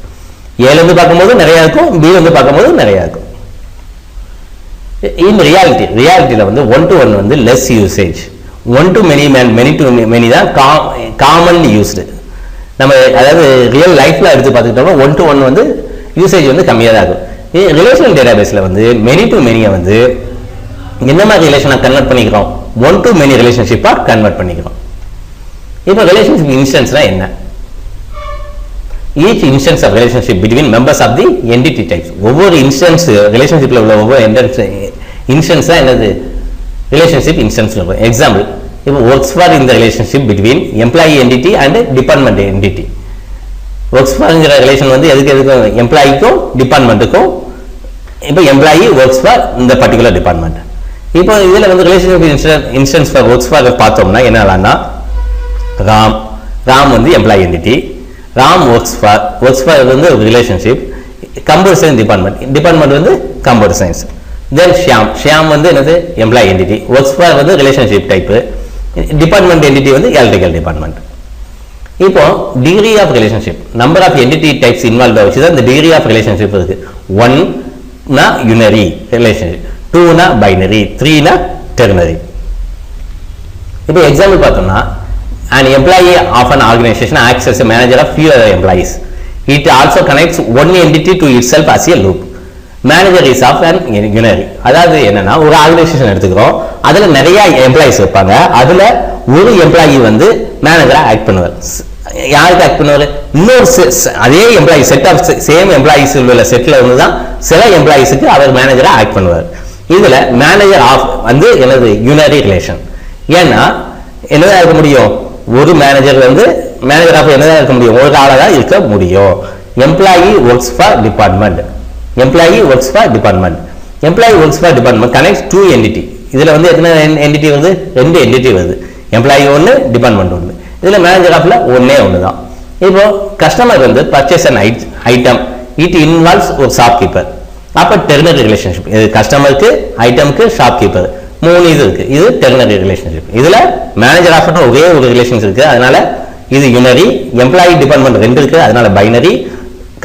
A ல இருந்து பார்க்கும்போது நிறைய இருக்கும், B ல இருந்து பார்க்கும்போது நிறைய இருக்கும். இன் ரியாலிட்டியில வந்து ஒன் டு ஒன் வந்து less usage. One to many many to many தான் காமன்லி யூஸ்டு. நம்ம அதாவது ரியல் லைஃப்ல எடுத்து பார்த்துக்கிட்டோம்னா ஒன் டு ஒன் வந்து யூசேஜ் வந்து கம்மியாக தான் இருக்கும். ரிலேஷனல் டேட்டாபேஸில் வந்து மெனி டு மெனியை வந்து என்ன மாதிரி ரிலேஷனை கன்வெர்ட் பண்ணிக்கிறோம்? ஒன் டு மெனி ரிலேஷன்ஷிப்பாக கன்வெர்ட் பண்ணிக்கிறோம். இப்போ ரிலேஷன்ஷிப் இன்ஸ்டன்ஸ்னா என்ன? Each instance of relationship between members of the entity types. ஒவ்வொரு இன்ஸ்டன்ஸ் ரிலேஷன்ஷிப்ல உள்ள ஒவ்வொரு இன்ஸ்டன்ஸ் தான் என்னது? ரிலேஷன்ஷிப் இன்ஸ்டன்ஸ் இருக்கும். எக்ஸாம்பிள், இப்போ ஒர்க்ஸ் ஃபார் இந்த relationship between employee entity and department entity. Works ஃபார்ங்கிற ரிலேஷன் வந்து எதுக்கு எம்ப்ளாயிக்கும் டிபார்ட்மெண்ட்டுக்கும். இப்போ எம்ப்ளாயி ஒர்க்ஸ் ஃபார் இந்த பர்டிகுலர் டிபார்ட்மெண்ட். இப்போ இதில் வந்து relationship instance for works for பார்த்தோம்னா என்னன்னா, ராம் வந்து employee entity, Ram works for வந்து ஒரு ரிலேஷன்ஷிப், கம்ப்யூட்டர் சயின்ஸ் டிபார்ட்மெண்ட் வந்து கம்ப்யூட்டர் சயின்ஸ். தென் ஷியாம் வந்து என்னது? எம்ப்ளாயி என்டிட்டி, ஒர்க்ஸ் ஃபார் வந்து ரிலேஷன்ஷிப் டைப்பு, டிபார்ட்மெண்ட் என்டிட்டி வந்து எலக்ட்ரிக்கல் டிபார்ட்மெண்ட். இப்போ degree of relationship, number of entity types involve வச்சு தான் இந்த டிகிரி ஆஃப் ரிலேஷன்ஷிப் இருக்கு. 1னா யூனரி ரிலேஷன்ஷிப், 2னா பைனரி, 3னா டெர்னரி. இப்போ எக்ஸாம்பிள் பார்த்தோம்னா, an employee of an organization acts as a manager of few other employees. It also connects one entity to itself as a loop. Manager is of an unary. அதாவது என்னன்னா, ஒரு organisation எடுத்துக்கிறோம், அதுல நிறைய employees இருப்பாங்க. அதுல ஒரு எம்ப்ளாயி வந்து மேனேஜரா ஆக்ட் பண்ணுவார். யாருக்கு ஆக்ட் பண்ணுவார்? இன்னொரு அதே employee set of same employees உள்ள செட்ல வந்து தான் சில எம்ப்ளாயிஸுக்கு அவர் மேனேஜரா ஆக்ட் பண்ணுவார். இதுல மேனேஜர் ஆஃப் வந்து என்னது? யூனரி ரிலேஷன். ஏன்னா என்னதான் இருக்க முடியும்? ஒரு மேனேஜர் வந்து மேனேஜர் ஆஃப் என்னதான் இருக்க முடியும்? ஒரு ஆளாக தான் இருக்க முடியும். Employee works for department, employee works for department, employee works for department connect two entity. இதுல வந்து எத்தனை என்டிட்டி வருது? ரெண்டு என்டிட்டி வருது. எம்ப்ளாயி ஒன்று, டிபார்ட்மெண்ட் ஒன்று. இதுல மேனேஜர் ஆஃப்ல ஒன்னே ஒன்று தான். இப்போ கஸ்டமர் வந்து purchase an item, it involves ஒரு ஷாப்கீப்பர். அப்போ டெர்னரி ரிலேஷன்ஷிப். இது கஸ்டமருக்கு, ஐட்டமுக்கு, ஷாப்கீப்பர், மூணு இது இருக்கு. இது டெர்னரி ரிலேஷன்ஷிப். இதுல மேனேஜர் ஆஃப் ஒரே ஒரு ரிலேஷன்ஸ் இருக்கு, அதனால இது யூனரி. எம்ப்ளாயி டிபார்ட்மெண்ட் ரெண்டு இருக்கு, அதனால பைனரி.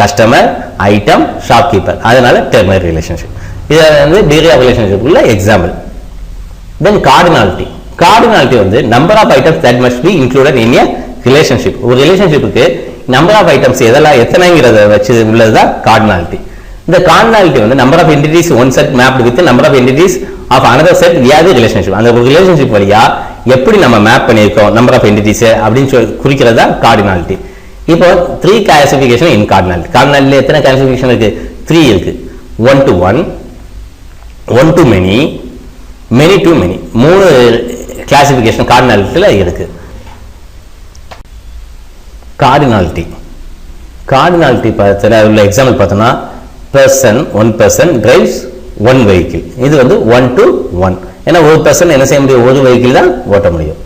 கஸ்டமர், ஐட்டம், ஷாப்கீப்பர், அதனால டெர்னரி ரிலேஷன்ஷிப். இது வந்து டிகிரி ஆஃப் ரிலேஷன்ஷிப் உள்ள எக்ஸாம்பிள். Then cardinality. கார்டினாலிட்டி வந்து number of items that must be included in a relationship. ஒரு ரிலேஷன்ஷிப்புக்கு நம்பர் ஆஃப் ஐட்டம்ஸ் எதெல்லாம் எத்தனைங்கிறத வச்சு உள்ளதுதான் கார்டினாலிட்டி. இந்த கார்டினாலிட்டி வந்து number of entities one set mapped with number of entities of another set via the relationship. அந்த relationship வழியா எப்படி நம்ம மேப் பண்ணியிருக்கோம் நம்பர் ஆஃப் என்டிட்டிஸ் அப்படின்னு சொல்லி குறிக்கிறது தான் கார்டினாலிட்டி. இப்போ 3 கிளாசிஃபிகேஷன் இன் கார்டினாலிட்டி. கார்டினாலிட்டியில் எத்தனை கிளாசிஃபிகேஷன் இருக்கு? 3 இருக்கு. 1 to 1, 1 to many, many to many. 3 classification கார்டினாலிட்டியில் இருக்கு. கார்டினாலிட்டி பார்த்துல உள்ள எக்ஸாம்பிள் பார்த்தோம்னா, one person drives one vehicle. இது வந்து 1 to 1. ஏன்னா ஒரு பர்சன் என்ன செய்ய முடியும்? ஒரு வெஹிக்கிள் தான் ஓட்ட முடியும்.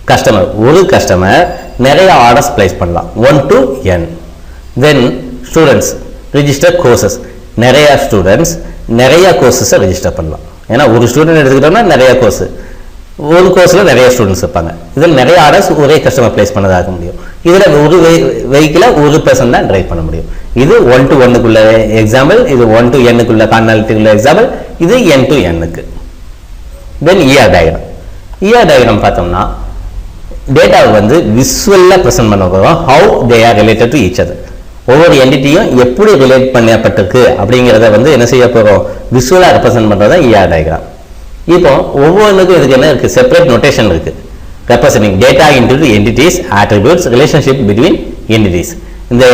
கஸ்டமர், ஒரு கஸ்டமர் நிறைய ஆர்டர்ஸ் பிளேஸ் பண்ணலாம். 1 to n. Then students register courses. நிறைய ஸ்டூடெண்ட்ஸ் நிறைய கோர்சஸை ரெஜிஸ்டர் பண்ணலாம். ஏன்னா ஒரு ஸ்டூடெண்ட் எடுத்துக்கிட்டோம்னா நிறைய கோர்ஸ், ஒரு கோர்ஸில் நிறைய ஸ்டூடெண்ட்ஸ் இருப்பாங்க. இதில் நிறைய ஆர்டர்ஸ் ஒரே கஸ்டமர் பிளேஸ் பண்ணதாக முடியும். இதில் ஒரு வெஹிக்கிளை ஒரு பர்சன் தான் டிரைவ் பண்ண முடியும். இது 1 to 1க்குள்ள எக்ஸாம்பிள், இது 1 to nக்குள்ள கார்டினாலிட்டிக்குள்ள எக்ஸாம்பிள், இது n to nக்கு. தென் டயக்ராம் பார்த்தோம்னா, டேட்டாவை வந்து விசுவலாக ப்ரெசென்ட் பண்ண போகிறோம். How they are related to each other. ஒவ்வொரு என்டிட்டியும் எப்படி ரிலேட் பண்ணப்பட்டிருக்கு அப்படிங்கிறத வந்து என்ன செய்ய போகிறோம்? விசுவலாக ரெப்ரசென்ட் பண்ணுறது தான் டயக்ராம். இப்போ ஒவ்வொன்றுக்கும் இதுக்கு என்ன இருக்குது? செப்பரேட் நோட்டேஷன் இருக்குது. Representing data into entities, attributes, relationship between entities. இந்த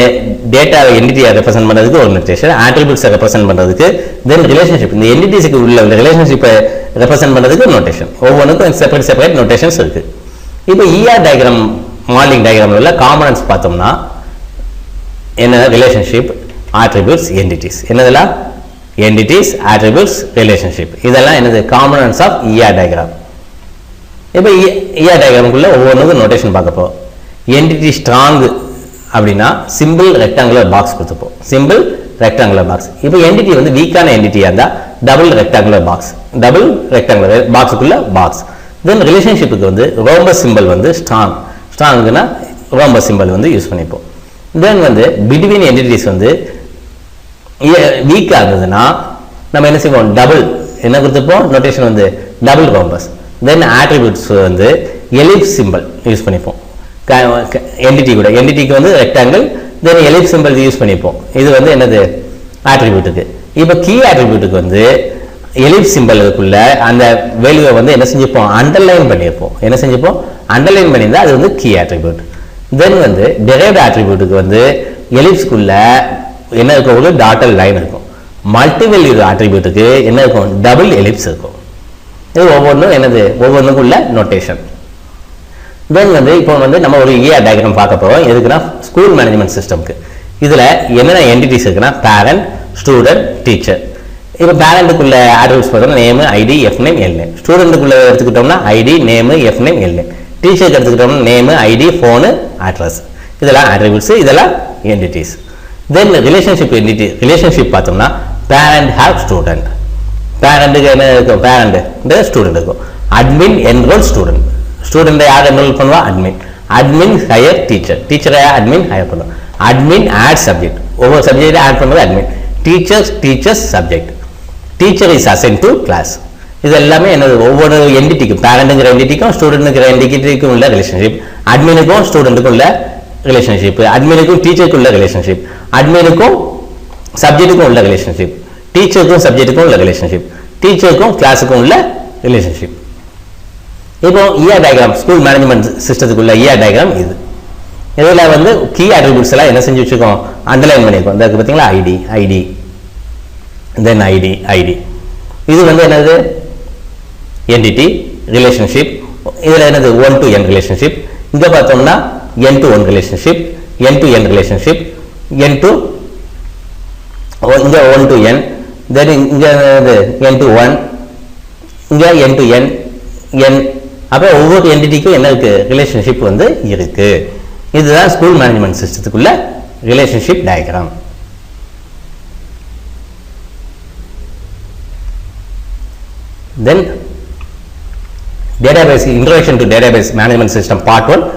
டேட்டா என்டிட்டியை ரெப்ரசென்ட் பண்ணுறதுக்கு ஒரு நோட்டேஷன், ஆட்ரிபியூட்ஸை ரெப்ரசென்ட் பண்ணுறதுக்கு, தென் ரிலேஷன்ஷிப் இந்த என்டிட்டிஸுக்கு உள்ள ரிலேஷன்ஷிப்பை ரெப்ரசென்ட் பண்ணுறதுக்கு நோட்டேஷன். ஒவ்வொன்றுக்கும் செப்பரேட் நோட்டேஷன்ஸ் இருக்குது. இப்போ ER டயக்ராம் மாடலிங் டயக்ராம்ல உள்ள காம்பனன்ட்ஸ் பார்த்தோம்னா என்ன ரிலேஷன்ஷிப் attributes entities என்னதெல்லாம் entities attributes relationship இதெல்லாம் என்னது காம்பனன்ட்ஸ் ஆஃப் ER டயக்ராம் இப்போ ER டயக்ராமுக்குள்ள ஒவ்வொன்றுக்கும் நோட்டேஷன் பார்க்க போறோம் entity strong அப்படின்னா சிம்பிள் ரெக்டாங்குலர் பாக்ஸ் கொடுத்துப்போம் சிம்பிள் ரெக்டாங்குலர் பாக்ஸ் இப்போ என்டிட்டி வந்து வீக்கான என்டிட்டியா இருந்தா டபுள் ரெக்டாங்குலர் பாக்ஸுக்குள்ள பாக்ஸ் தென் ரிலேஷன்ஷிப்புக்கு வந்து ரோம்பஸ் சிம்பிள் வந்து ஸ்ட்ராங்னா ரோம்பஸ் சிம்பிள் வந்து யூஸ் பண்ணிப்போம் தென் வந்து பிட்வீன் என்டிட்டிஸ் வந்து வீக்கா இருந்ததுன்னா நம்ம என்ன செய்வோம் டபுள் என்ன கொடுத்துப்போம் நோட்டேஷன் வந்து டபுள் ரோம்பஸ் தென் ஆட்ரிபியூட்ஸ் வந்து எலிப்ஸ் சிம்பிள் யூஸ் பண்ணிப்போம் என்டிட்டி கூட என்டிட்டிக்கு வந்து ரெக்டாங்கிள் தென் எலிப்ஸ் சிம்பிள் யூஸ் பண்ணிப்போம் இது வந்து என்னது ஆட்ரிபியூட்டுக்கு இப்போ கீ ஆட்ரிபியூட்டுக்கு வந்து எலிப்ஸ் சிம்பிளுக்குள்ள அந்த வேல்யூவை வந்து என்ன செஞ்சுப்போம் அண்டர்லைன் பண்ணியிருப்போம் என்ன செஞ்சுப்போம் அண்டர்லைன் பண்ணியிருந்தா அது வந்து கீ ஆட்ரிபியூட் தென் வந்து டெரைவ்ட் ஆட்ரிபியூட்டுக்கு வந்து எலிப்ஸ்குள்ள என்ன இருக்கும் ஒரு டாட்டல் லைன் இருக்கும் மல்டிவேல்யூ ஆட்ரிபியூட்டுக்கு என்ன இருக்கும் டபுள் எலிப்ஸ் இருக்கும் இது ஒவ்வொன்றும் என்னது ஒவ்வொன்றுக்குள்ள நோட்டேஷன் தென் வந்து இப்போ வந்து நம்ம ஒரு ER டயக்ராம் பார்க்க போறோம் எதுக்குன்னா ஸ்கூல் மேனேஜ்மெண்ட் சிஸ்டம்க்கு இதுல என்னென்ன என்டிட்டிஸ் இருக்குன்னா பேரண்ட் ஸ்டூடெண்ட் டீச்சர் இப்போ பேரண்ட்டுக்குள்ள ஆட்ரிபியூட்ஸ் பார்த்தோம்னா name ID F name L name ஸ்டூடெண்ட்டுக்குள்ள எடுத்துக்கிட்டோம்னா ID name F name L name டீச்சருக்கு எடுத்துக்கிட்டோம்னா நேம் ஐடி ஃபோனு அட்ரஸ் இதெல்லாம் ஆட்ரிபியூட்ஸ் இதெல்லாம் என்டிட்டிஸ் தென் ரிலேஷன்ஷிப் பார்த்தோம்னா பேரண்ட் ஹேவ் ஸ்டூடெண்ட் பேரண்ட்டுக்கு என்ன இருக்கும் பேரண்ட் ஸ்டூடெண்ட் இருக்கும் அட்மின் என்ரோல் ஸ்டூடெண்ட் யார் என்ரோல் பண்ணுவா அட்மின் ஹையர் டீச்சரை அட்மின் ஹையர் பண்ணுவோம் அட்மின் ஆட் சப்ஜெக்ட் ஒவ்வொரு சப்ஜெக்ட் ஆட் பண்ணுவது admin teachers subject teacher is assign to class இது எல்லாமே என்னது ஒவ்வொரு என்டிட்டிக்கும் பேரண்ட்டுங்கிற என்டிட்டிக்கும் ஸ்டூடெண்ட்டுங்கிற என்டிட்டிக்கும் உள்ள ரிலேஷன்ஷிப் அட்மினுக்கும் ஸ்டூடெண்ட்டுக்கும் உள்ள ரிலேஷன்ஷிப் அட்மினுக்கும் டீச்சருக்கும் உள்ள ரிலேஷன்ஷிப் அட்மினுக்கும் சப்ஜெக்ட்டுக்கும் உள்ள ரிலேஷன்ஷிப் டீச்சருக்கும் சப்ஜெக்ட்டுக்கும் உள்ள ரிலேஷன்ஷிப் டீச்சருக்கும் கிளாஸுக்கும் உள்ள ரிலேஷன்ஷிப் இப்போ ER டயக்ராம் ஸ்கூல் மேனேஜ்மெண்ட் சிஸ்டத்துக்குள்ள ER டயக்ராம் இது இதில் வந்து கீ ஆட்ரிபியூட்ஸ் எல்லாம் என்ன செஞ்சு வச்சுக்கோம் அண்டர்லைன் பண்ணியிருக்கோம் இந்த பார்த்தீங்களா ஐடி தென் ஐடி இது வந்து என்னது என்டிட்டி ரிலேஷன்ஷிப் இதில் என்னது 1 to n ரிலேஷன்ஷிப் இங்கே பார்த்தோம்னா n to 1 relationship n to n relationship இங்கே 1 to n தென் இங்கே n to 1 இங்கே n to n அப்போ ஒவ்வொரு என்டிட்டிக்கும் என்ன இருக்கு ரிலேஷன்ஷிப் வந்து இருக்கு இதுதான் ஸ்கூல் மேனேஜ்மெண்ட் சிஸ்டத்துக்குள்ள relationship diagram then database introduction to database management system part 1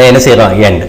என்ன செய்யறோம் எண்ட்